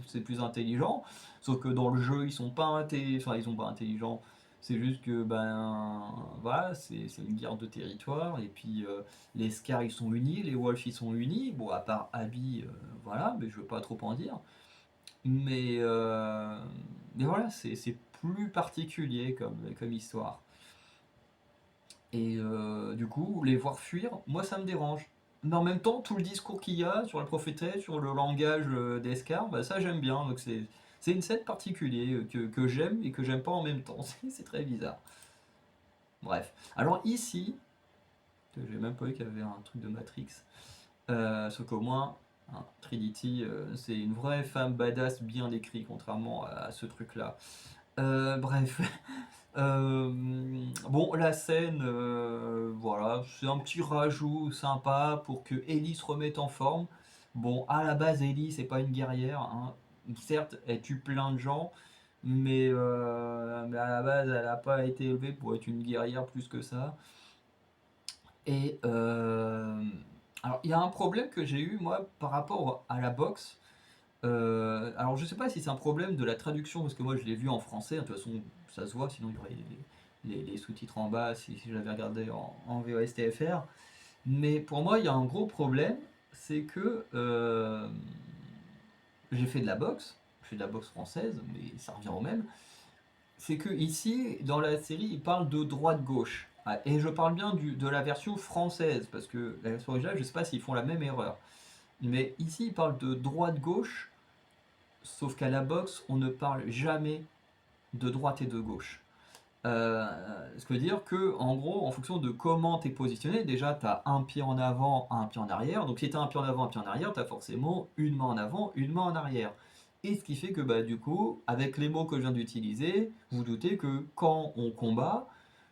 c'est plus intelligent. Sauf que dans le jeu, ils sont pas enfin, ils sont pas intelligents. C'est juste que, ben, voilà, c'est une guerre de territoire. Et puis, les Scars, ils sont unis, les Wolves, ils sont unis. Bon, à part Abby, voilà, mais je veux pas trop en dire. Mais, euh, mais voilà, c'est plus particulier comme histoire. Et du coup, les voir fuir, moi ça me dérange. Mais en même temps, tout le discours qu'il y a sur la prophétesse, sur le langage d'Escar, bah, ça j'aime bien. Donc c'est une scène particulière que j'aime et que j'aime pas en même temps. C'est très bizarre. Bref. Alors ici, j'ai même pas vu qu'il y avait un truc de Matrix. Sauf qu'au moins, Hein. Trinity, c'est une vraie femme badass bien écrite, contrairement à ce truc-là. Bref. Bon, la scène, voilà, c'est un petit rajout sympa pour que Ellie se remette en forme. Bon, à la base, Ellie, c'est pas une guerrière, hein. Certes, elle tue plein de gens, mais à la base, elle n'a pas été élevée pour être une guerrière plus que ça. Et alors, il y a un problème que j'ai eu, moi, par rapport à la boxe. Alors, je sais pas si c'est un problème de la traduction, parce que moi, je l'ai vu en français. De toute façon, ça se voit, sinon il y aurait les sous-titres en bas si j'avais regardé en VOSTFR. Mais pour moi, il y a un gros problème, c'est que j'ai fait de la boxe, je fais de la boxe française, mais ça revient au même. C'est que ici, dans la série, il parle de droite-gauche. Ah, et je parle bien de la version française, parce que la version originale, je sais pas s'ils font la même erreur. Mais ici, il parle de droite-gauche, sauf qu'à la boxe, on ne parle jamais de droite et de gauche. Ce qui veut dire que, en gros, en fonction de comment tu es positionné, déjà tu as un pied en avant, un pied en arrière. Donc si tu as un pied en avant, un pied en arrière, tu as forcément une main en avant, une main en arrière. Et ce qui fait que bah, du coup, avec les mots que je viens d'utiliser, vous vous doutez que quand on combat,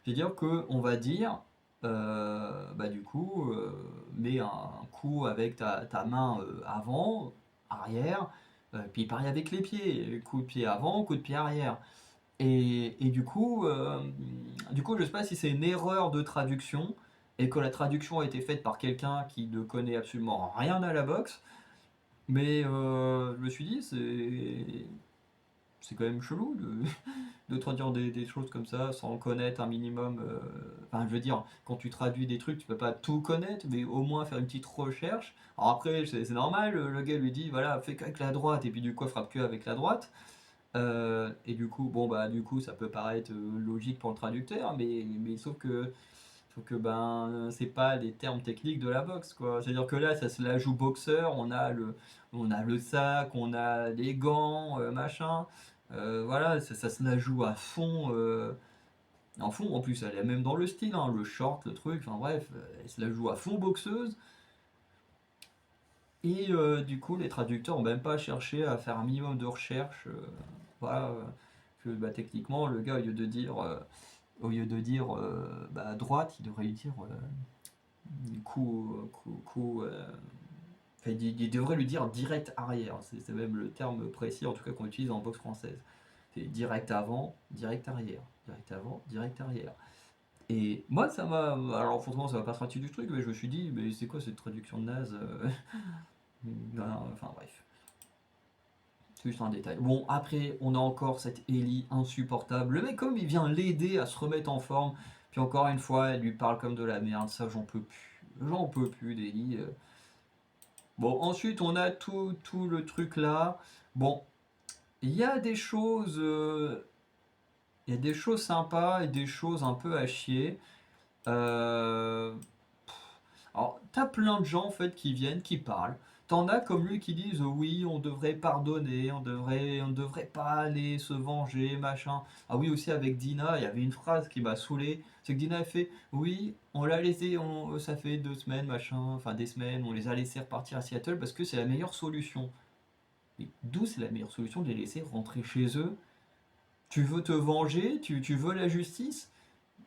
c'est-à-dire qu'on va dire, bah, du coup, mets un coup avec ta main avant, arrière, puis pareil avec les pieds, coup de pied avant, coup de pied arrière. Et du coup, je ne sais pas si c'est une erreur de traduction et que la traduction a été faite par quelqu'un qui ne connaît absolument rien à la boxe, mais je me suis dit, c'est quand même chelou de traduire des choses comme ça sans connaître un minimum. Enfin, je veux dire, quand tu traduis des trucs, tu peux pas tout connaître, mais au moins faire une petite recherche. Alors après, c'est normal, le gars lui dit, voilà, fais qu'avec la droite, et puis du coup, frappe que avec la droite. Et du coup, bon bah du coup ça peut paraître logique pour le traducteur, mais sauf que ben c'est pas des termes techniques de la boxe quoi. C'est-à-dire que là ça se la joue boxeur, on a le sac, on a les gants, machin. Voilà, ça se la joue à fond. En fond, en plus elle est même dans le style, hein, le short, le truc, enfin bref, elle se la joue à fond boxeuse. Et du coup, les traducteurs n'ont même pas cherché à faire un minimum de recherche. Voilà, que bah, techniquement, le gars, au lieu de dire bah, droite, il devrait lui dire coup. Enfin, il devrait lui dire direct arrière. C'est même le terme précis, en tout cas qu'on utilise en boxe française. C'est direct avant, direct arrière. Direct avant, direct arrière. Et moi, ça m'a. Alors, forcément, ça va pas sortir du truc, mais je me suis dit, mais c'est quoi cette traduction de naze Enfin, bref. C'est juste un détail. Bon, après, on a encore cette Ellie insupportable. Le mec, comme il vient l'aider à se remettre en forme, puis encore une fois, elle lui parle comme de la merde. Ça, j'en peux plus. J'en peux plus d'Ellie. Bon, ensuite, on a tout le truc là. Bon, il y a des choses. Il y a des choses sympas et des choses un peu à chier. Euh, Alors, t'as plein de gens en fait qui viennent, qui parlent. T'en as comme lui qui disent oui, on devrait pardonner, on ne devrait pas aller se venger, machin. Ah oui, aussi avec Dina, il y avait une phrase qui m'a saoulé. C'est que Dina a fait oui, on l'a laissé, ça fait 2 semaines, machin, enfin des semaines, on les a laissés repartir à Seattle parce que c'est la meilleure solution. Mais d'où c'est la meilleure solution de les laisser rentrer chez eux? Tu veux te venger? Tu veux la justice?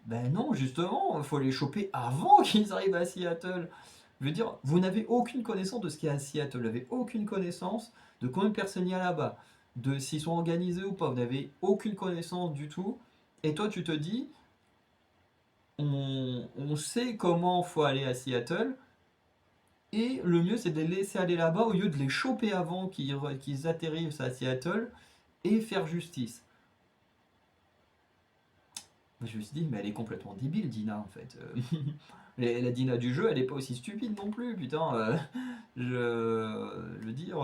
Ben non, justement, il faut les choper avant qu'ils arrivent à Seattle. Je veux dire, vous n'avez aucune connaissance de ce qu'il y a à Seattle, vous n'avez aucune connaissance de combien de personnes il y a là-bas, de s'ils sont organisés ou pas, vous n'avez aucune connaissance du tout. Et toi, tu te dis, on sait comment faut aller à Seattle, et le mieux c'est de les laisser aller là-bas au lieu de les choper avant qu'ils atterrissent à Seattle et faire justice. Je me suis dit, mais elle est complètement débile, Dina, en fait. La Dina du jeu, elle est pas aussi stupide non plus, putain. Je veux dire,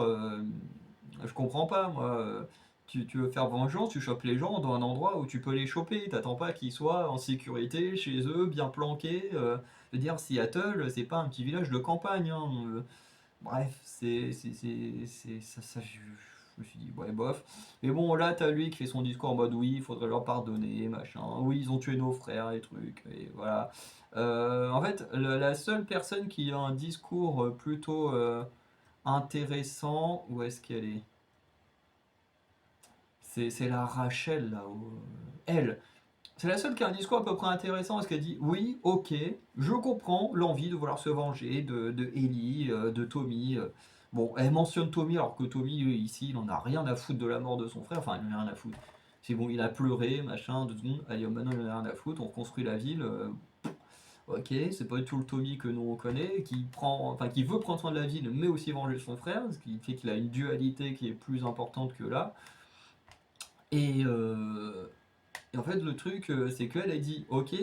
je comprends pas, moi. Tu veux faire vengeance, tu chopes les gens dans un endroit où tu peux les choper. T'attends pas qu'ils soient en sécurité chez eux, bien planqués. Je veux dire, Seattle, c'est pas un petit village de campagne, hein. Bref, je me suis dit, ouais, bof. Mais bon, là, t'as lui qui fait son discours en mode, oui, il faudrait leur pardonner, machin. Oui, ils ont tué nos frères, et trucs, et voilà. En fait, la seule personne qui a un discours plutôt intéressant. Où est-ce qu'elle est? C'est la Rachel là. Elle. C'est la seule qui a un discours à peu près intéressant parce qu'elle dit oui, ok, je comprends l'envie de vouloir se venger de Ellie, de Tommy. Bon, elle mentionne Tommy alors que Tommy, ici, il en a rien à foutre de la mort de son frère. Enfin, il en a rien à foutre. C'est bon, il a pleuré, machin, 2 secondes. Allez, maintenant, il en a rien à foutre. On construit la ville. Ok, c'est pas du tout le Tommy que nous on connaît, qui prend, enfin, qui veut prendre soin de la ville, mais aussi venger son frère, ce qui fait qu'il a une dualité qui est plus importante que là. Et, euh, et en fait, le truc, c'est qu'elle a dit, ok,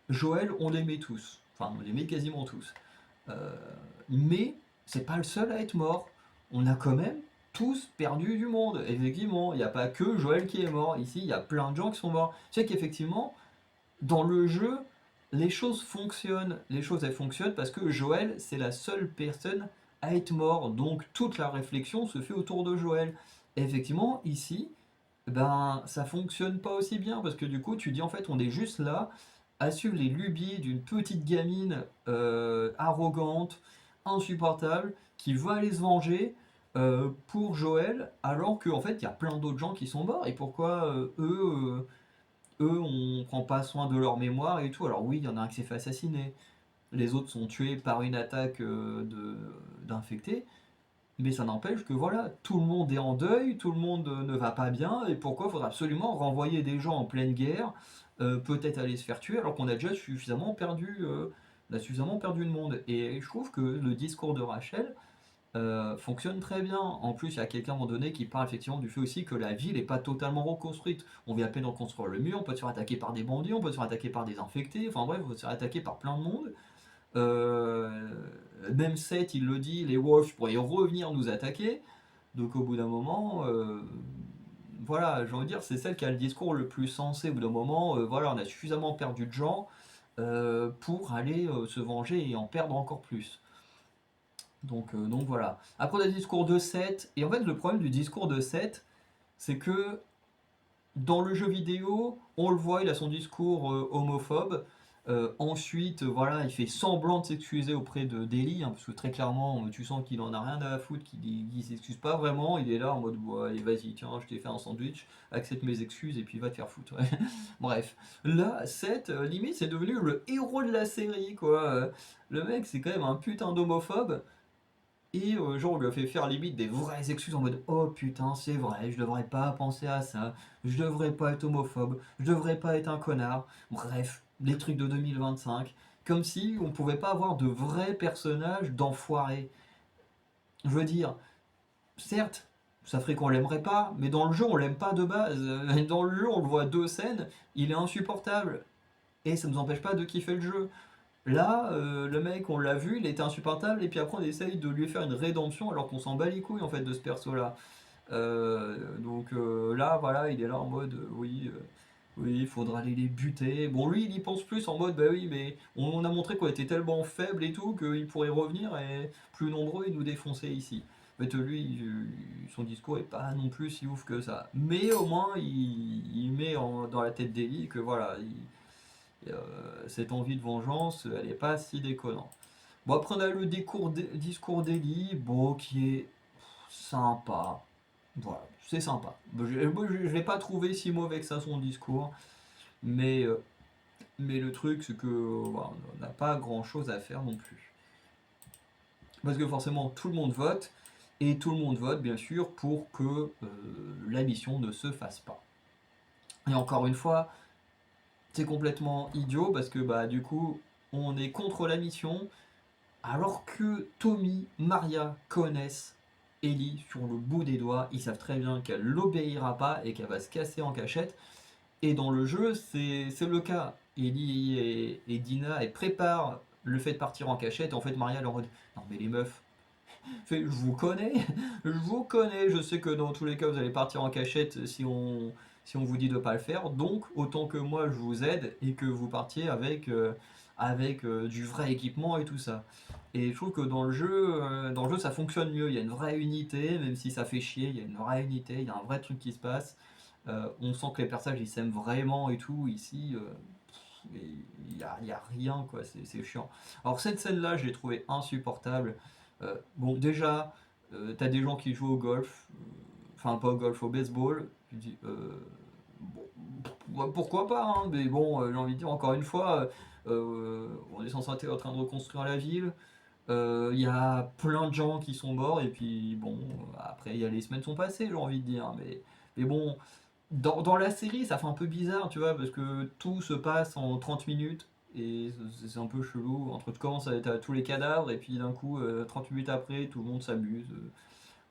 Joël, on l'aimait tous. Enfin, on l'aimait quasiment tous. Euh, mais c'est pas le seul à être mort. On a quand même tous perdu du monde. Effectivement, il n'y a pas que Joël qui est mort. Ici, il y a plein de gens qui sont morts. Tu sais qu'effectivement, dans le jeu, les choses fonctionnent. Les choses, elles fonctionnent parce que Joël, c'est la seule personne à être mort. Donc, toute la réflexion se fait autour de Joël. Et effectivement, ici, ben, ça fonctionne pas aussi bien parce que du coup, tu dis en fait, on est juste là à suivre les lubies d'une petite gamine arrogante, insupportable, qui va aller se venger pour Joël, alors qu'en fait, il y a plein d'autres gens qui sont morts. Et pourquoi eux, on prend pas soin de leur mémoire et tout? Alors oui, il y en a un qui s'est fait assassiner. Les autres sont tués par une attaque d'infectés. Mais ça n'empêche que voilà, tout le monde est en deuil, tout le monde ne va pas bien, et pourquoi il faudra absolument renvoyer des gens en pleine guerre, peut-être aller se faire tuer, alors qu'on a déjà on a suffisamment perdu de monde. Et je trouve que le discours de Rachel fonctionne très bien. En plus, il y a quelqu'un à un moment donné qui parle effectivement du fait aussi que la ville n'est pas totalement reconstruite. On vient à peine de reconstruire le mur, on peut se faire attaquer par des bandits, on peut se faire attaquer par des infectés, enfin bref, on peut se faire attaquer par plein de monde. Euh, Même Seth, il le dit, les Wolves pourraient revenir nous attaquer. Donc au bout d'un moment, voilà, j'ai envie de dire, c'est celle qui a le discours le plus sensé. Au bout d'un moment, voilà, on a suffisamment perdu de gens pour aller se venger et en perdre encore plus. Donc voilà. Après, on a le discours de Seth. Et en fait, le problème du discours de Seth, c'est que dans le jeu vidéo, on le voit, il a son discours homophobe. Ensuite, voilà, il fait semblant de s'excuser auprès de d'Ellie, hein, parce que très clairement, tu sens qu'il en a rien à foutre, qu'il s'excuse pas vraiment. Il est là en mode, ouais, allez, vas-y, tiens, je t'ai fait un sandwich, accepte mes excuses et puis va te faire foutre. Ouais. Bref, là, Seth, limite, c'est devenu le héros de la série, quoi. Le mec, c'est quand même un putain d'homophobe. Et genre, on lui a fait faire limite des vraies excuses en mode oh putain, c'est vrai, je devrais pas penser à ça, je devrais pas être homophobe, je devrais pas être un connard. Bref, les trucs de 2025. Comme si on pouvait pas avoir de vrais personnages d'enfoirés. Je veux dire, certes, ça ferait qu'on l'aimerait pas, mais dans le jeu, on l'aime pas de base. Dans le jeu, on le voit 2 scènes, il est insupportable. Et ça nous empêche pas de kiffer le jeu. Là, le mec, on l'a vu, il était insupportable, et puis après on essaye de lui faire une rédemption alors qu'on s'en bat les couilles en fait de ce perso-là. Là, voilà, il est là en mode oui, oui, il faudra aller les buter. Bon, lui, il y pense plus en mode bah oui, mais on a montré qu'on était tellement faible et tout qu'il pourrait revenir et plus nombreux et nous défoncer ici. En fait, lui, son discours est pas non plus si ouf que ça. Mais au moins, il met dans la tête d'Ellie que voilà, cette envie de vengeance, elle n'est pas si déconnante. Bon, après, on a le discours d'Ellie, bon, qui est sympa. Voilà, c'est sympa. Bon, je ne l'ai pas trouvé si mauvais que ça, son discours. Mais, euh, mais le truc, c'est que voilà, on n'a pas grand chose à faire non plus. Parce que forcément, tout le monde vote. Et tout le monde vote, bien sûr, pour que la mission ne se fasse pas. Et encore une fois, c'est complètement idiot parce que bah du coup on est contre la mission alors que Tommy, Maria connaissent Ellie sur le bout des doigts, ils savent très bien qu'elle l'obéira pas et qu'elle va se casser en cachette. Et dans le jeu c'est le cas. Ellie et Dina elles préparent le fait de partir en cachette. En fait Maria leur dit non mais les meufs, je vous connais, je vous connais, je sais que dans tous les cas vous allez partir en cachette si on vous dit de ne pas le faire, donc autant que moi je vous aide et que vous partiez avec du vrai équipement et tout ça. Et je trouve que dans le jeu ça fonctionne mieux, il y a une vraie unité, même si ça fait chier, il y a une vraie unité, il y a un vrai truc qui se passe. On sent que les personnages ils s'aiment vraiment et tout, ici il y a rien quoi, c'est chiant. Alors cette scène là je l'ai trouvée insupportable. Bon, déjà, t'as des gens qui jouent au golf, enfin pas au golf, au baseball. Tu dis, bon, ouais, pourquoi pas, hein, mais bon, j'ai envie de dire encore une fois, on est censé être en train de reconstruire la ville. Il y a plein de gens qui sont morts, et puis bon, après, il y a les semaines sont passées, j'ai envie de dire, mais bon, dans la série, ça fait un peu bizarre, tu vois, parce que tout se passe en 30 minutes, et c'est un peu chelou. Entre tu commences à être à tous les cadavres, et puis d'un coup, 30 minutes après, tout le monde s'amuse.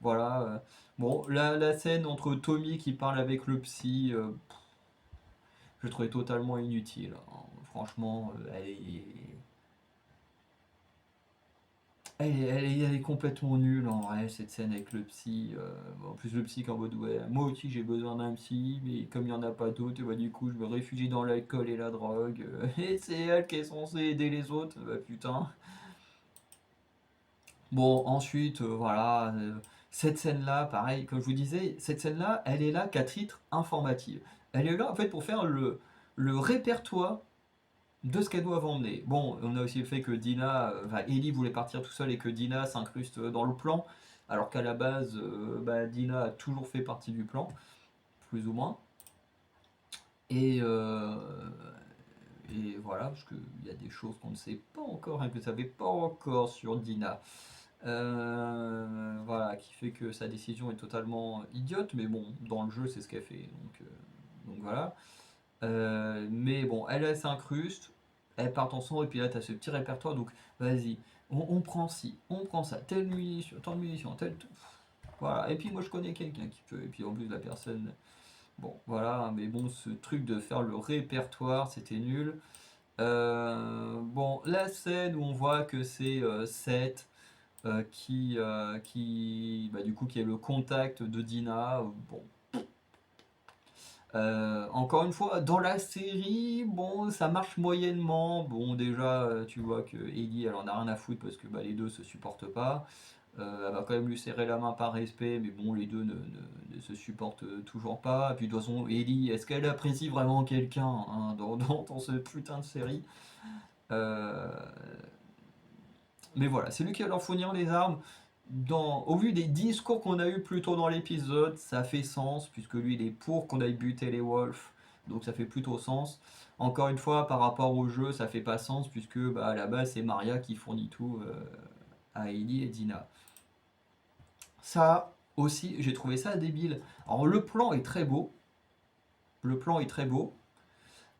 Voilà. Bon, la scène entre Tommy qui parle avec le psy, je trouvais totalement inutile, hein. Franchement, elle est complètement nulle en vrai, cette scène avec le psy. En plus, le psy qui est en mode ouais, moi aussi j'ai besoin d'un psy, mais comme il n'y en a pas d'autres, bah, du coup je me réfugie dans l'alcool et la drogue. Et c'est elle qui est censée aider les autres, bah putain. Bon, ensuite, voilà, cette scène-là, pareil, comme je vous disais, cette scène-là, elle est là qu'à titre informatif. Elle est là en fait pour faire le répertoire de ce qu'elles doivent emmener. Bon, on a aussi le fait que Dina, enfin Ellie voulait partir tout seul et que Dina s'incruste dans le plan, alors qu'à la base, bah, Dina a toujours fait partie du plan, plus ou moins. Et, et voilà, parce qu'il y a des choses qu'on ne sait pas encore, hein, que vous ne savez pas encore sur Dina. Voilà, qui fait que sa décision est totalement idiote, mais bon, dans le jeu, c'est ce qu'elle fait. Donc voilà. Mais bon, elle s'incruste, elle part ensemble, et puis là, tu as ce petit répertoire, donc vas-y, on prend ci, on prend ça, telle munition, tant de munitions, telle. Voilà, et puis moi je connais quelqu'un qui peut, et puis en plus la personne. Bon, voilà, mais bon, ce truc de faire le répertoire, c'était nul. Bon, la scène où on voit que c'est Seth bah, du coup, qui est le contact de Dina. Bon, encore une fois, dans la série, bon, ça marche moyennement. Bon, déjà, tu vois que Ellie, elle en a rien à foutre parce que bah, les deux se supportent pas. Elle va quand même lui serrer la main par respect, mais bon, les deux ne se supportent toujours pas. Et puis de toute façon, Ellie, est-ce qu'elle apprécie vraiment quelqu'un, hein, dans ce putain de série? Euh, mais voilà, c'est lui qui va leur fournir les armes. Au vu des discours qu'on a eu plus tôt dans l'épisode, ça fait sens, puisque lui il est pour qu'on aille buter les Wolves, donc ça fait plutôt sens. Encore une fois, par rapport au jeu, ça fait pas sens, puisque bah, à la base c'est Maria qui fournit tout à Ellie et Dina. Ça aussi, j'ai trouvé ça débile. Alors le plan est très beau, le plan est très beau,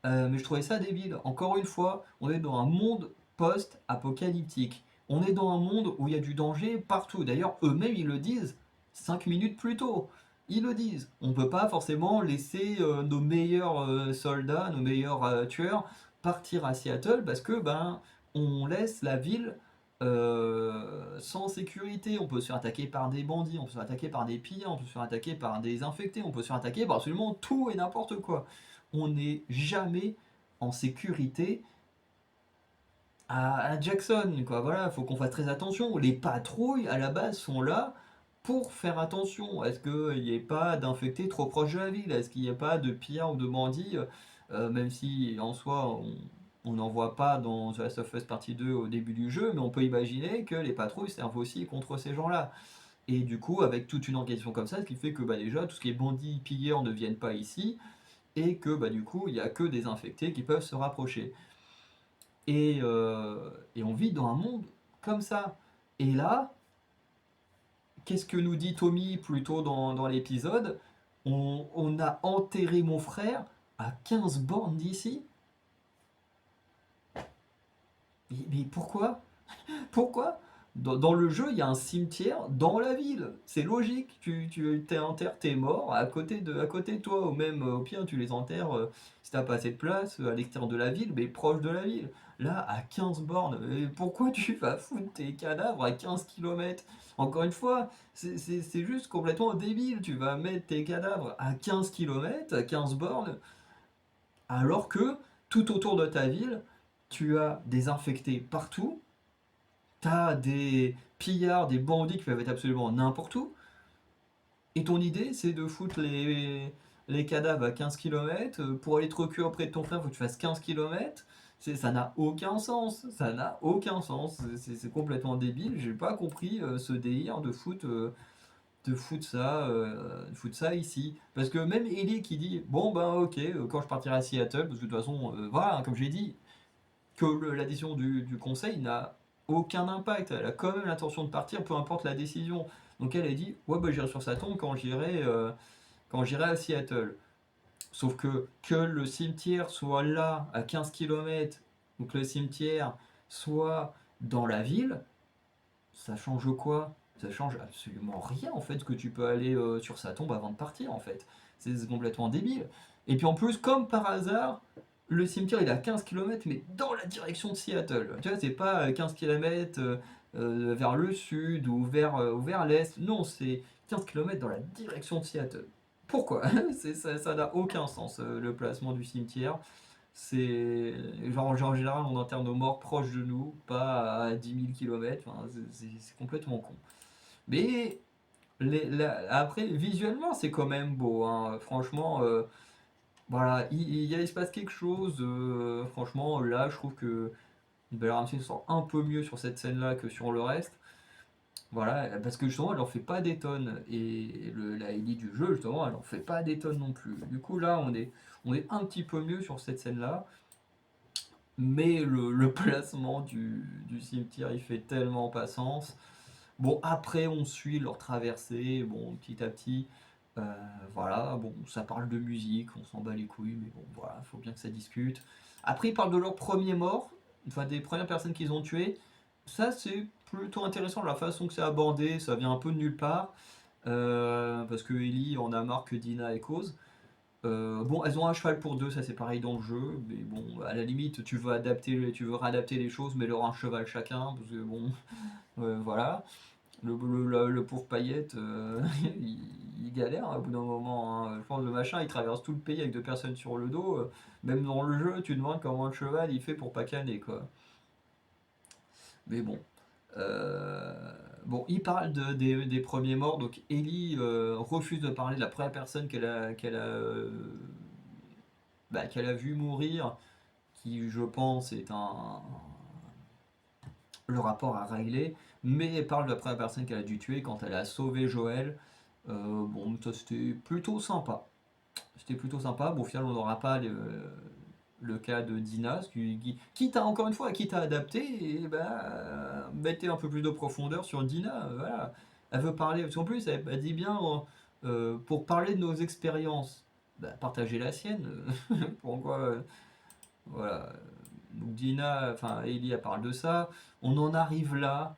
mais je trouvais ça débile. Encore une fois, on est dans un monde post-apocalyptique. On est dans un monde où il y a du danger partout. D'ailleurs, eux-mêmes, ils le disent 5 minutes plus tôt. Ils le disent. On ne peut pas forcément laisser nos meilleurs soldats, nos meilleurs tueurs partir à Seattle parce que ben on laisse la ville sans sécurité. On peut se faire attaquer par des bandits, on peut se faire attaquer par des pillards, on peut se faire attaquer par des infectés, on peut se faire attaquer par absolument tout et n'importe quoi. On n'est jamais en sécurité à Jackson, quoi. Voilà, faut qu'on fasse très attention. Les patrouilles, à la base, sont là pour faire attention. Est-ce qu'il n'y ait pas d'infectés trop proches de la ville? Est-ce qu'il n'y a pas de pillards ou de bandits? Même si, en soi, on n'en voit pas dans The Last of Us Partie 2 au début du jeu, mais on peut imaginer que les patrouilles servent aussi contre ces gens-là. Et du coup, avec toute une organisation comme ça, ce qui fait que bah, déjà, tout ce qui est bandits, pilleurs ne viennent pas ici, et que bah, du coup, il n'y a que des infectés qui peuvent se rapprocher. Et on vit dans un monde comme ça. Et là, qu'est-ce que nous dit Tommy plus tôt dans l'épisode? On a enterré mon frère à 15 bornes d'ici. Mais pourquoi? Pourquoi? Dans le jeu, il y a un cimetière dans la ville. C'est logique. Tu enterres tes morts à côté de toi. Ou même, au pire, tu les enterres, si t'as pas assez de place, à l'extérieur de la ville, mais proche de la ville. Là, à 15 bornes. Et pourquoi tu vas foutre tes cadavres à 15 kilomètres? Encore une fois, c'est juste complètement débile. Tu vas mettre tes cadavres à 15 kilomètres, à 15 bornes, alors que tout autour de ta ville, tu as des infectés partout. T'as des pillards, des bandits qui peuvent être absolument n'importe où, et ton idée c'est de foutre les cadavres à 15 km. Pour aller te recueillir auprès de ton frère, faut que tu fasses 15 km. Ça n'a aucun sens, ça n'a aucun sens, c'est complètement débile. J'ai pas compris ce délire de foutre ça ici. Parce que même Ellie qui dit, bon ben ok, quand je partirai à Seattle, parce que de toute façon, voilà, hein, comme j'ai dit, que la décision du conseil n'a aucun impact. Elle a quand même l'intention de partir, peu importe la décision. Donc elle a dit, ouais bah j'irai sur sa tombe quand j'irai à Seattle. Sauf que le cimetière soit là, à 15 km, ou que le cimetière soit dans la ville, ça change quoi? Ça change absolument rien en fait que tu peux aller sur sa tombe avant de partir en fait. C'est complètement débile. Et puis en plus, comme par hasard, le cimetière il est à 15 km mais dans la direction de Seattle. Tu vois, c'est pas 15 km vers le sud ou vers l'est. Non, c'est 15 km dans la direction de Seattle. Pourquoi? Ça n'a aucun sens le placement du cimetière. C'est genre en général on enterre nos morts proches de nous, pas à 10 000 km. Enfin, c'est complètement con. Mais après visuellement c'est quand même beau, hein. Franchement, voilà, il se passe quelque chose. Franchement là je trouve que Bella Ramsey sort un peu mieux sur cette scène là que sur le reste. Voilà, parce que justement elle en fait pas des tonnes et la Ellie du jeu justement elle en fait pas des tonnes non plus. Du coup là on est un petit peu mieux sur cette scène là. Mais le placement du cimetière, il fait tellement pas sens. Bon, après, on suit leur traversée, bon, petit à petit. euh, voilà, bon, ça parle de musique, on s'en bat les couilles, mais bon, voilà, faut bien que ça discute. Après, ils parlent de leur premier mort, enfin des premières personnes qu'ils ont tuées. Ça, c'est plutôt intéressant, la façon que c'est abordé, ça vient un peu de nulle part. Parce que Ellie en a marre que Dina est cause. Bon, elles ont un cheval pour deux, ça c'est pareil dans le jeu, mais bon, à la limite, tu veux réadapter les choses, mais leur un cheval chacun, parce que bon, voilà. Le pauvre Paillette, il galère au bout d'un moment, hein. Je pense que le machin, il traverse tout le pays avec deux personnes sur le dos. Même dans le jeu, tu te demandes comment le cheval il fait pour pas canner, quoi. Mais bon. Euh, Bon, il parle des premiers morts, donc Ellie refuse de parler de la première personne qu'elle a vu mourir, qui je pense est le rapport à Riley, mais elle parle de la première personne qu'elle a dû tuer quand elle a sauvé Joël. Bon, ça c'était plutôt sympa. C'était plutôt sympa. Bon, au final, on n'aura pas le cas de Dina, quitte à, encore une fois, quitte à adapter, et bah, mettez un peu plus de profondeur sur Dina. Voilà. Elle veut parler, parce qu'en plus, elle dit bien pour parler de nos expériences, bah, partagez la sienne. Pourquoi voilà. Donc Dina, enfin Ellie, elle parle de ça. On en arrive là.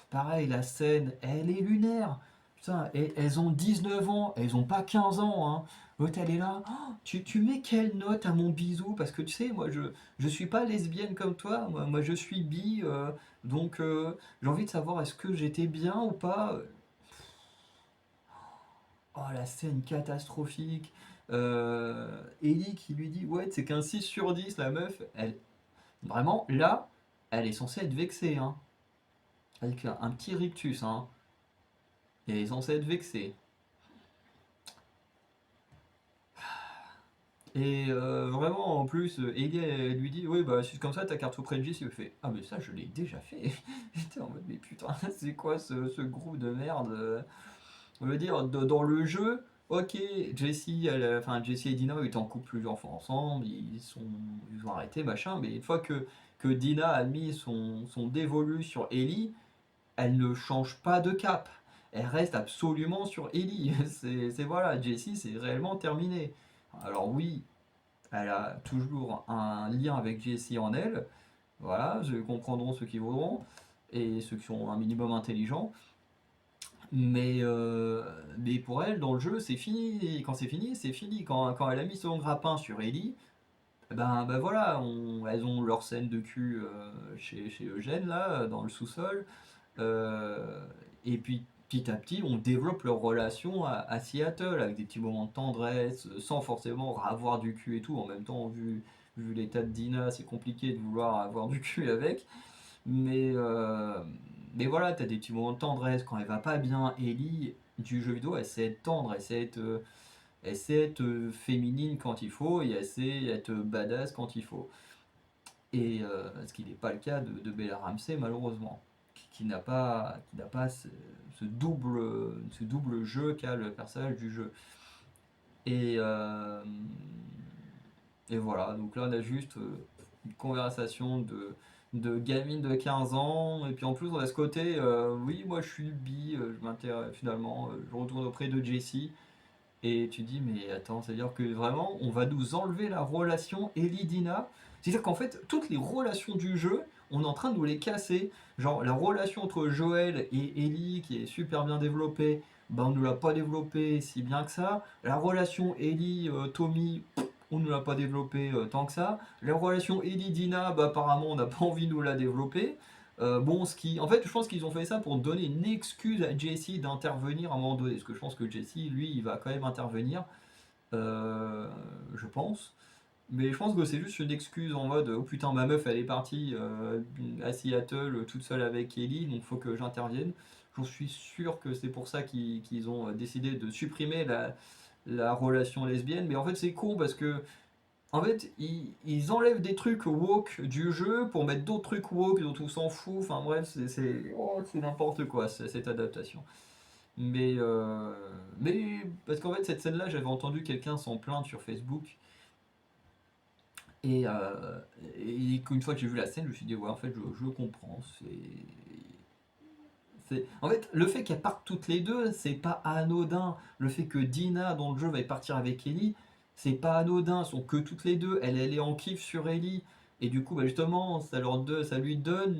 Pareil, la scène, elle est lunaire. Putain, et elles ont 19 ans, elles ont pas 15 ans, hein. L'autre, elle est là. Oh, tu mets quelle note à mon bisou? Parce que tu sais, moi, je suis pas lesbienne comme toi. Moi je suis bi. Donc, j'ai envie de savoir est-ce que j'étais bien ou pas. Oh, la scène catastrophique. Ellie qui lui dit, ouais, c'est qu'un 6 sur 10 la meuf. Vraiment, là, elle est censée être vexée, hein. Avec un petit rictus, hein. Elle est censée être vexée. Et vraiment, en plus, Ellie, elle lui dit, oui, bah, si c'est comme ça, ta carte auprès de Jessie, elle fait, ah, mais ça, je l'ai déjà fait. J'étais en mode, mais putain, c'est quoi ce groupe de merde? On veut dire, dans le jeu, ok, enfin, Jessie et Dina, ils étaient en couple plusieurs fois ensemble, ils ont arrêté, machin, mais une fois que Dina a mis son dévolu sur Ellie, elle ne change pas de cap. Elle reste absolument sur Ellie. Voilà, Jessie, c'est réellement terminé. Alors oui, elle a toujours un lien avec Jessie en elle. Voilà, je comprendront ceux qui voudront et ceux qui sont un minimum intelligents. Mais pour elle, dans le jeu, c'est fini. Quand c'est fini, c'est fini. Quand elle a mis son grappin sur Ellie, ben voilà, elles ont leur scène de cul chez Eugène, là, dans le sous-sol. Euh, et puis petit à petit, on développe leur relation à Seattle avec des petits moments de tendresse, sans forcément avoir du cul et tout. En même temps, vu l'état de Dina, c'est compliqué de vouloir avoir du cul avec. Mais, euh, mais voilà, t'as des petits moments de tendresse quand elle va pas bien. Ellie, du jeu vidéo, elle sait être tendre, elle sait être féminine quand il faut et elle sait être badass quand il faut. Et ce qui n'est pas le cas de Bella Ramsey, malheureusement, qui n'a pas ce double jeu qu'a le personnage du jeu. Et, euh, et voilà, donc là on a juste une conversation de gamine de 15 ans, et puis en plus on a ce côté, oui, moi je suis bi, je m'intéresse finalement, je retourne auprès de Jessie, et tu dis, mais attends, c'est-à-dire que vraiment, on va nous enlever la relation Ellie-Dina. C'est-à-dire qu'en fait, toutes les relations du jeu, on est en train de nous les casser. Genre, la relation entre Joël et Ellie, qui est super bien développée, bah, on ne l'a pas développée si bien que ça. La relation Ellie-Tommy, on ne l'a pas développée tant que ça. La relation Ellie-Dina, bah, apparemment, on n'a pas envie de nous la développer. Bon, en fait, je pense qu'ils ont fait ça pour donner une excuse à Jesse d'intervenir à un moment donné. Parce que je pense que Jesse, lui, il va quand même intervenir. Je pense. Mais je pense que c'est juste une excuse en mode oh putain, ma meuf, elle est partie à Seattle toute seule avec Ellie, donc faut que j'intervienne. J'en suis sûr que c'est pour ça qu'ils ont décidé de supprimer la relation lesbienne. Mais en fait, c'est con parce que en fait, ils enlèvent des trucs woke du jeu pour mettre d'autres trucs woke dont on s'en fout. Enfin bref, c'est n'importe quoi cette adaptation. Mais, euh, mais parce qu'en fait, cette scène-là, j'avais entendu quelqu'un s'en plaindre sur Facebook. Et, euh, et une fois que j'ai vu la scène, je me suis dit, ouais, en fait, je comprends. En fait, le fait qu'elles partent toutes les deux, c'est pas anodin. Le fait que Dina, dans le jeu, va partir avec Ellie, c'est pas anodin. Elles sont que toutes les deux. Elle est en kiff sur Ellie. Et du coup, bah, justement, ça lui donne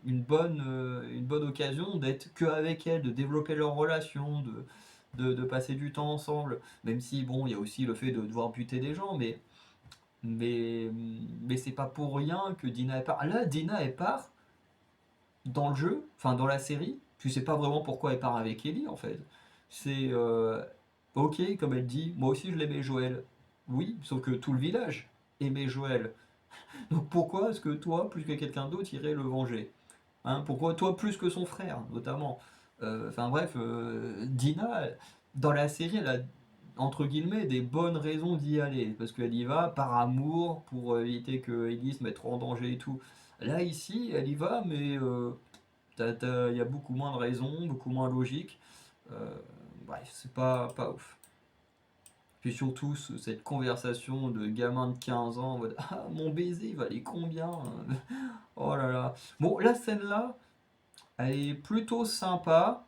une bonne occasion d'être que avec elle, de développer leur relation, de passer du temps ensemble. Même si, bon, il y a aussi le fait de devoir buter des gens, mais, mais c'est pas pour rien que Dina, elle part. Là, Dina, elle part dans le jeu, enfin dans la série, tu sais pas vraiment pourquoi elle part avec Ellie en fait. C'est ok, comme elle dit, moi aussi je l'aimais Joël. Oui, sauf que tout le village aimait Joël. Donc pourquoi est-ce que toi, plus que quelqu'un d'autre, irais le venger? Hein, pourquoi toi plus que son frère, notamment? Enfin bref, Dina, dans la série, elle a entre guillemets des bonnes raisons d'y aller, parce qu'elle y va par amour, pour éviter que Ellie se mette trop en danger et tout. Là ici, elle y va, mais il y a beaucoup moins de raisons, beaucoup moins logique. Euh, Bref, c'est pas ouf. Puis surtout cette conversation de gamin de 15 ans en mode ah mon baiser il valait combien? Oh là là. Bon, la scène là, elle est plutôt sympa,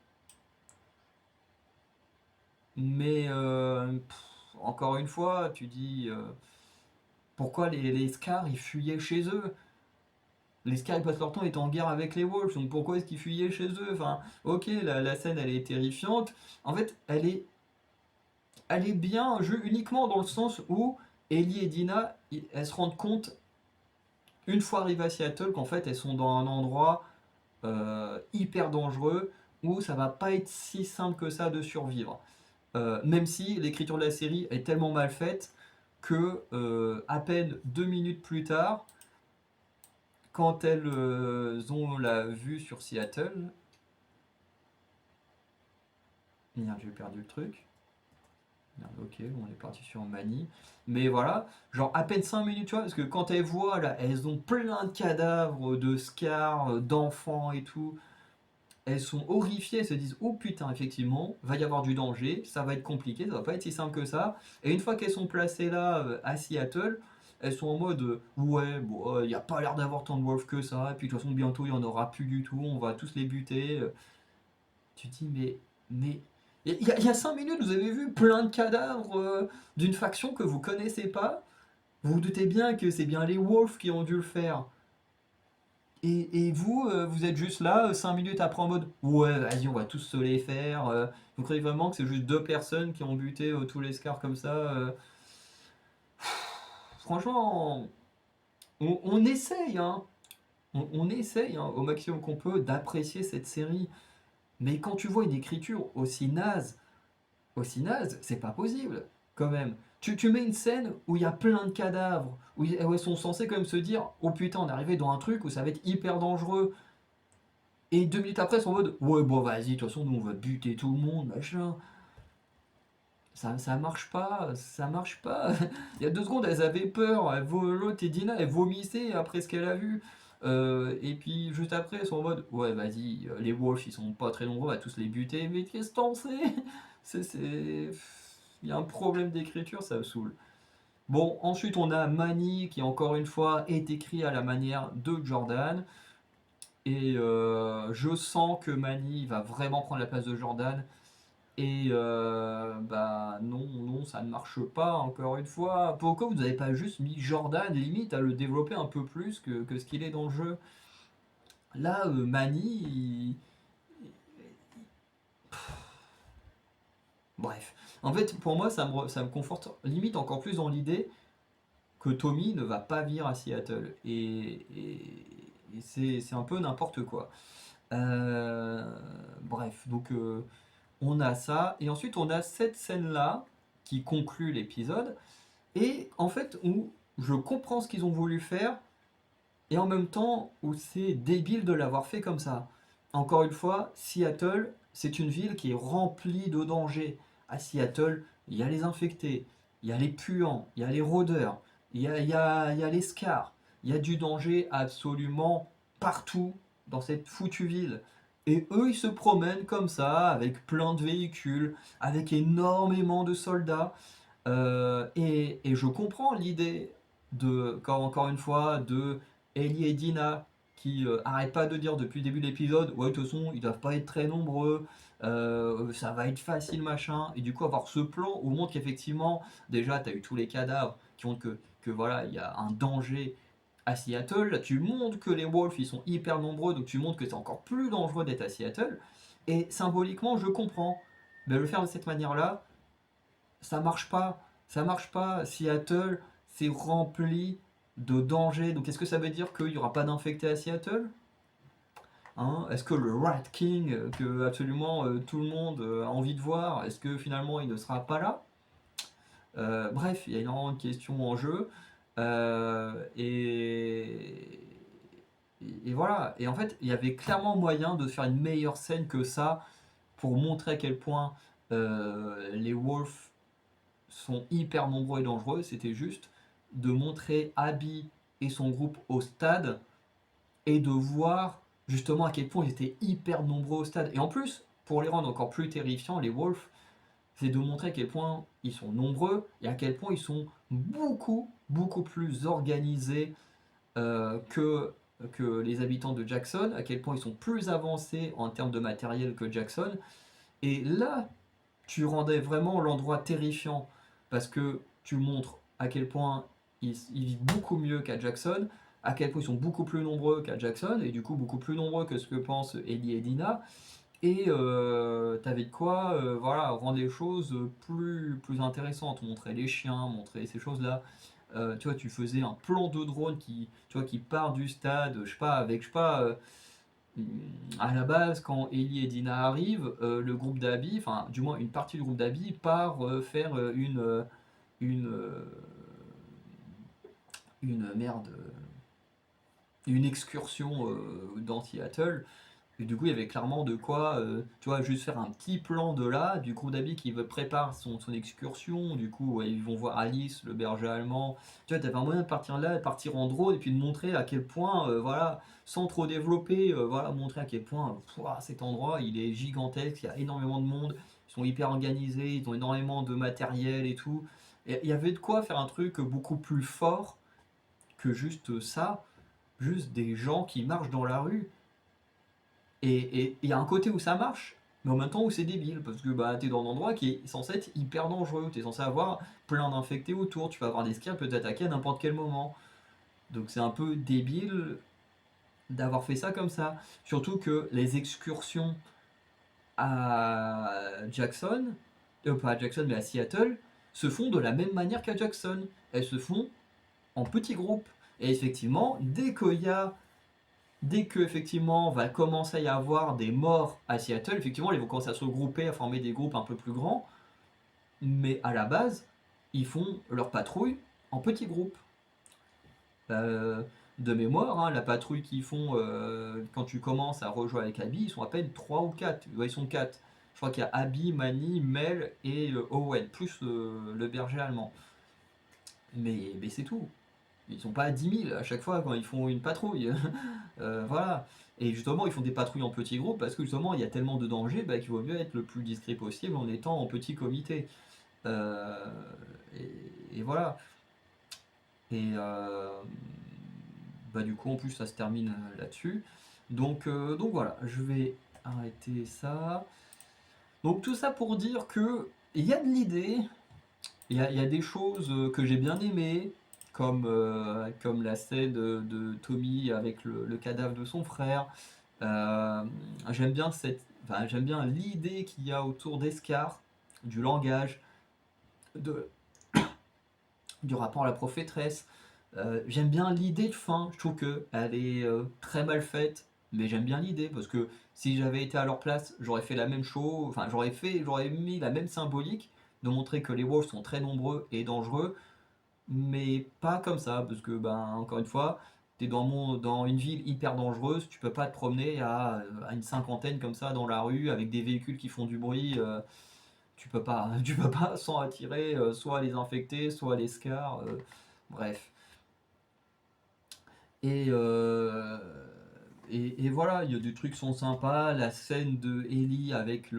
mais encore une fois, tu dis pourquoi les Scars ils fuyaient chez eux? Les Scars ils passent leur temps à être en guerre avec les Wolves, donc pourquoi est-ce qu'ils fuyaient chez eux? Enfin, ok, la scène elle est terrifiante. En fait, elle est bien uniquement dans le sens où Ellie et Dina, elles se rendent compte, une fois arrivées à Seattle, qu'en fait elles sont dans un endroit hyper dangereux où ça va pas être si simple que ça de survivre. Même si l'écriture de la série est tellement mal faite que à peine 2 minutes plus tard, quand elles ont la vue sur Seattle, merde, j'ai perdu le truc. Merde, ok, on est parti sur Mani. Mais voilà, genre à peine 5 minutes, tu vois, parce que quand elles voient là, elles ont plein de cadavres, de scars, d'enfants et tout. Elles sont horrifiées, elles se disent oh putain, effectivement, va y avoir du danger, ça va être compliqué, ça va pas être si simple que ça. Et une fois qu'elles sont placées là à Seattle, elles sont en mode ouais, bon, il n'y a pas l'air d'avoir tant de wolves que ça, et puis de toute façon, bientôt il y en aura plus du tout, on va tous les buter. Tu te dis, mais il y a 5 minutes, vous avez vu plein de cadavres d'une faction que vous connaissez pas. Vous vous doutez bien que c'est bien les Wolves qui ont dû le faire. Et vous, vous êtes juste là, 5 minutes après en mode ouais, vas-y, on va tous se les faire. Vous croyez vraiment que c'est juste deux personnes qui ont buté tous les scars comme ça Franchement, on essaye, hein. On essaye hein, au maximum qu'on peut d'apprécier cette série. Mais quand tu vois une écriture aussi naze, c'est pas possible, quand même. Tu mets une scène où il y a plein de cadavres, où elles sont censées quand même se dire oh putain, on est arrivé dans un truc où ça va être hyper dangereux. Et 2 minutes après, ils sont en mode ouais, bon, vas-y, de toute façon, nous on va buter tout le monde, machin. ça marche pas, ça marche pas. Il y a 2 secondes, elles avaient peur, l'autre et Dina, elle vomissait après ce qu'elle a vu. Et puis juste après, elles sont en mode, ouais, vas-y, les Wolves, ils sont pas très nombreux, on va tous les buter, mais qu'est-ce que t'en sais? C'est. Il y a un problème d'écriture, ça me saoule. Bon, ensuite on a Manny qui encore une fois est écrit à la manière de Jordan. Et je sens que Manny va vraiment prendre la place de Jordan. Et bah non, non, ça ne marche pas encore une fois. Pourquoi vous n'avez pas juste mis Jordan limite à le développer un peu plus que ce qu'il est dans le jeu? Là, Manny, bref. En fait, pour moi, ça me conforte limite encore plus dans l'idée que Tommy ne va pas venir à Seattle. Et c'est un peu n'importe quoi. Euh, Bref, donc on a ça. Et ensuite, on a cette scène-là qui conclut l'épisode. Et en fait, où je comprends ce qu'ils ont voulu faire, et en même temps, où c'est débile de l'avoir fait comme ça. Encore une fois, Seattle, c'est une ville qui est remplie de dangers. À Seattle, il y a les infectés, il y a les puants, il y a les rôdeurs, il y a les scars. Il y a du danger absolument partout dans cette foutue ville. Et eux, ils se promènent comme ça, avec plein de véhicules, avec énormément de soldats. Et je comprends l'idée de, encore une fois, de Ellie et Dina qui arrêtent pas de dire depuis le début de l'épisode, ouais, de toute façon, ils doivent pas être très nombreux, ça va être facile, machin. Et du coup, avoir ce plan où on montre qu'effectivement, déjà, tu as eu tous les cadavres qui montrent que voilà, il y a un danger à Seattle. Là, tu montres que les Wolves, ils sont hyper nombreux, donc tu montres que c'est encore plus dangereux d'être à Seattle. Et symboliquement, je comprends. Mais le faire de cette manière-là, ça marche pas. Ça marche pas. Seattle, c'est rempli de dangers. Donc est-ce que ça veut dire qu'il n'y aura pas d'infectés à Seattle? Hein, est-ce que le Rat King, que absolument tout le monde a envie de voir, est-ce que finalement il ne sera pas là? Bref, il y a énormément de questions en jeu. Et voilà. Et en fait, il y avait clairement moyen de faire une meilleure scène que ça pour montrer à quel point les Wolves sont hyper nombreux et dangereux. C'était juste de montrer Abby et son groupe au stade et de voir justement à quel point ils étaient hyper nombreux au stade. Et en plus, pour les rendre encore plus terrifiants, les Wolves, c'est de montrer à quel point ils sont nombreux et à quel point ils sont beaucoup, beaucoup plus organisés que les habitants de Jackson, à quel point ils sont plus avancés en termes de matériel que Jackson. Et là, tu rendais vraiment l'endroit terrifiant parce que tu montres à quel point ils vivent beaucoup mieux qu'à Jackson, à quel point ils sont beaucoup plus nombreux qu'à Jackson, et du coup beaucoup plus nombreux que ce que pensent Ellie et Dina. Et t'avais de quoi voilà, rendre les choses plus intéressantes, montrer les chiens, montrer ces choses-là. Tu vois, tu faisais un plan de drone qui part du stade, je sais pas, avec, je sais pas, à la base, quand Ellie et Dina arrivent, le groupe d'Abby, enfin, du moins une partie du groupe d'Abby, part faire une, euh, une merde, une excursion dans Seattle. Et du coup, il y avait clairement de quoi, tu vois, juste faire un petit plan de là, du groupe d'Abby qui prépare son excursion. Du coup, ouais, ils vont voir Alice, le berger allemand. Tu vois, t'avais un moyen de partir là, de partir en drone et puis de montrer à quel point, voilà, sans trop développer, voilà, montrer à quel point pouah, cet endroit il est gigantesque, il y a énormément de monde, ils sont hyper organisés, ils ont énormément de matériel et tout. Et il y avait de quoi faire un truc beaucoup plus fort que juste ça, juste des gens qui marchent dans la rue. Et il y a un côté où ça marche, mais en même temps où c'est débile, parce que bah, t'es dans un endroit qui est censé être hyper dangereux, t'es censé avoir plein d'infectés autour, tu vas avoir des scares qui peuvent t'attaquer à n'importe quel moment. Donc c'est un peu débile d'avoir fait ça comme ça. Surtout que les excursions à Jackson, pas à Jackson mais à Seattle, se font de la même manière qu'à Jackson. Elles se font en petits groupes. Et effectivement, dès que effectivement va commencer à y avoir des morts à Seattle, effectivement ils vont commencer à se regrouper, à former des groupes un peu plus grands, mais à la base, ils font leur patrouille en petits groupes. Euh, de mémoire, hein, la patrouille qu'ils font quand tu commences à rejouer avec Abby, ils sont à peine 3 ou 4. Ouais, ils sont 4. Je crois qu'il y a Abby, Manny, Mel et Owen, plus le berger allemand. Mais c'est tout. Ils sont pas à 10 000 à chaque fois quand ils font une patrouille. Voilà. Et justement, ils font des patrouilles en petits groupes parce que justement, il y a tellement de dangers bah, qu'il vaut mieux être le plus discret possible en étant en petit comité. Euh, et voilà. Et bah, du coup, en plus, ça se termine là-dessus. Donc voilà, je vais arrêter ça. Donc tout ça pour dire que il y a de l'idée, il y a des choses que j'ai bien aimées, comme la scène de Tommy avec le cadavre de son frère. Euh, j'aime bien j'aime bien l'idée qu'il y a autour d'Escar, du langage, de, du rapport à la prophétresse. J'aime bien l'idée de fin. Je trouve que elle est très mal faite, mais j'aime bien l'idée parce que si j'avais été à leur place, j'aurais fait la même chose. Enfin, j'aurais mis la même symbolique de montrer que les wolves sont très nombreux et dangereux, mais pas comme ça parce que, ben, encore une fois, t'es dans une ville hyper dangereuse, tu peux pas te promener à une cinquantaine comme ça dans la rue avec des véhicules qui font du bruit. Tu peux pas sans attirer soit les infectés, soit les scars. Bref. Et, euh, et voilà, il y a des trucs qui sont sympas. La scène de Ellie avec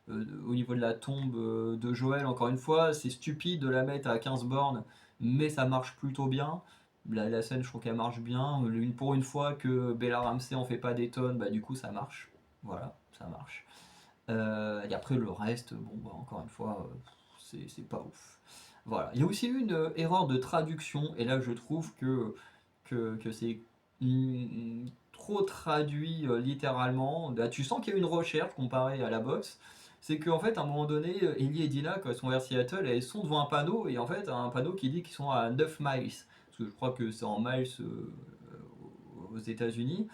au niveau de la tombe de Joël, encore une fois, c'est stupide de la mettre à 15 bornes, mais ça marche plutôt bien. La scène, je trouve qu'elle marche bien. Pour une fois que Bella Ramsey en fait pas des tonnes, bah du coup ça marche. Voilà, ça marche. Et après le reste, bon, bah, encore une fois, c'est pas ouf. Voilà. Il y a aussi eu une erreur de traduction, et là je trouve que c'est trop traduit littéralement. Là, tu sens qu'il y a une recherche comparée à la boxe. C'est qu'en fait, à un moment donné, Ellie et Dina, quand elles sont vers Seattle, elles sont devant un panneau, et en fait, un panneau qui dit qu'ils sont à 9 miles. Parce que je crois que c'est en miles aux États-Unis.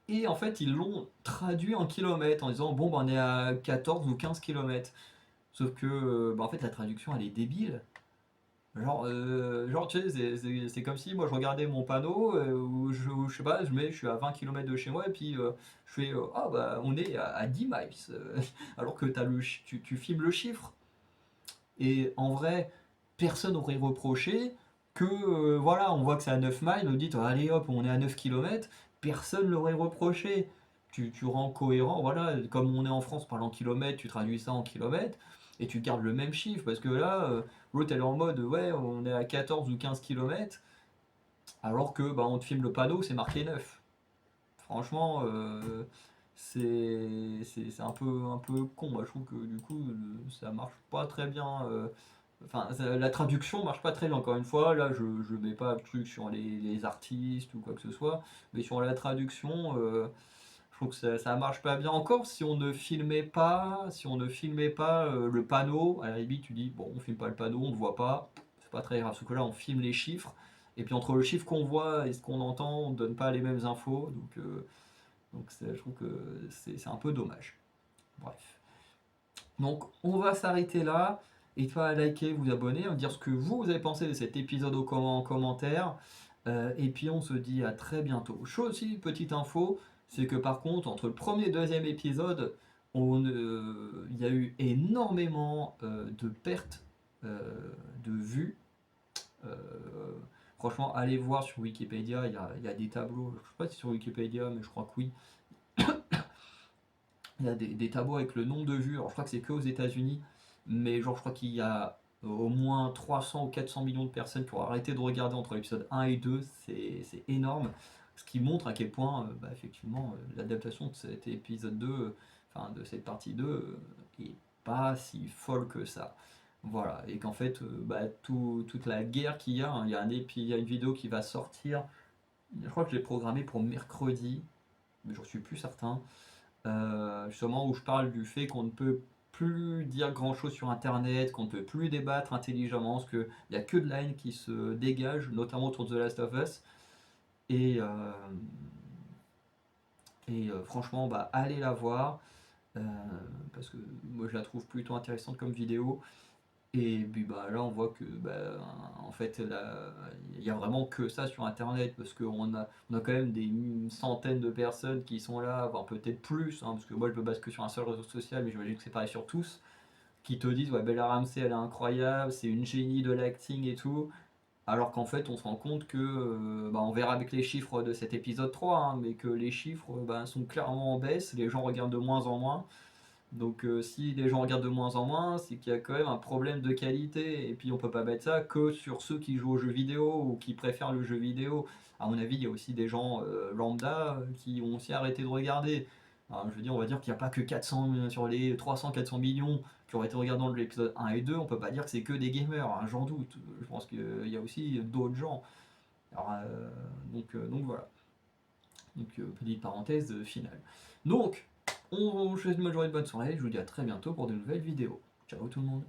Et en fait, ils l'ont traduit en kilomètres en disant bon, bah, on est à 14 ou 15 kilomètres. Sauf que, bah, en fait, la traduction elle est débile. Genre tu sais, c'est comme si moi je regardais mon panneau, où je sais pas, je suis à 20 kilomètres de chez moi, et puis je fais ah bah on est à 10 miles, alors que tu filmes le chiffre. Et en vrai, personne n'aurait reproché que, voilà, on voit que c'est à 9 miles, on dit allez hop, on est à 9 kilomètres, personne ne l'aurait reproché. Tu rends cohérent, voilà, comme on est en France, parlant en kilomètres, tu traduis ça en kilomètres, et tu gardes le même chiffre, parce que là, l'autre elle est en mode, ouais, on est à 14 ou 15 kilomètres, alors que bah, on te filme le panneau, c'est marqué 9. Franchement, c'est un peu con, moi je trouve que du coup, ça marche pas très bien. Enfin, la traduction marche pas très bien, encore une fois. Là, je mets pas le truc sur les artistes ou quoi que ce soit, mais sur la traduction, je trouve que ça marche pas bien. Encore si on ne filmait pas le panneau, à la limite, tu dis bon, on filme pas le panneau, on ne voit pas, c'est pas très grave. Parce que là, on filme les chiffres, et puis entre le chiffre qu'on voit et ce qu'on entend, on donne pas les mêmes infos, je trouve que c'est un peu dommage. Bref. Donc on va s'arrêter là. N'hésitez pas à liker, vous abonner, à me dire ce que vous avez pensé de cet épisode en commentaire. Et puis on se dit à très bientôt. Chose aussi, petite info, c'est que par contre, entre le premier et le deuxième épisode, il y a eu énormément de pertes euh, de vues. Euh, Franchement, allez voir sur Wikipédia, il y a des tableaux. Je ne sais pas si c'est sur Wikipédia, mais je crois que oui. Il y a des tableaux avec le nombre de vues. Alors je crois que c'est que aux États-Unis, mais genre je crois qu'il y a au moins 300 ou 400 millions de personnes qui ont arrêté de regarder entre l'épisode 1 et 2. C'est énorme. Ce qui montre à quel point, bah, effectivement, l'adaptation de cet épisode 2, enfin de cette partie 2, est pas si folle que ça. Voilà, et qu'en fait, bah, toute la guerre qu'il y a, hein, il y a une vidéo qui va sortir, je crois que je l'ai programmée pour mercredi, mais je ne suis plus certain, justement où je parle du fait qu'on ne peut plus dire grand chose sur internet, qu'on ne peut plus débattre intelligemment, parce qu'il n'y a que de la haine qui se dégage, notamment autour de The Last of Us. Et, franchement, bah, allez la voir, euh, parce que moi je la trouve plutôt intéressante comme vidéo. Et puis bah, là, on voit que bah, en fait, il y a vraiment que ça sur Internet, parce on a quand même des centaines de personnes qui sont là, voire peut-être plus, hein, parce que moi je me base que sur un seul réseau social, mais j'imagine que c'est pareil sur tous, qui te disent ouais, Bella Ramsey elle est incroyable, c'est une génie de l'acting et tout, alors qu'en fait on se rend compte que, bah, on verra avec les chiffres de cet épisode 3, hein, mais que les chiffres bah, sont clairement en baisse, les gens regardent de moins en moins. Donc si les gens regardent de moins en moins, c'est qu'il y a quand même un problème de qualité. Et puis on peut pas mettre ça que sur ceux qui jouent aux jeux vidéo ou qui préfèrent le jeu vidéo. À mon avis, il y a aussi des gens lambda qui ont aussi arrêté de regarder. Alors, je veux dire, on va dire qu'il n'y a pas que 400 sur les 300-400 millions qui ont été regardant l'épisode 1 et 2. On peut pas dire que c'est que des gamers, hein, j'en doute. Je pense qu'il y a aussi d'autres gens. Alors, donc voilà. Donc, petite parenthèse finale. Donc, je vous souhaite une bonne journée, de bonne soirée. Je vous dis à très bientôt pour de nouvelles vidéos. Ciao tout le monde.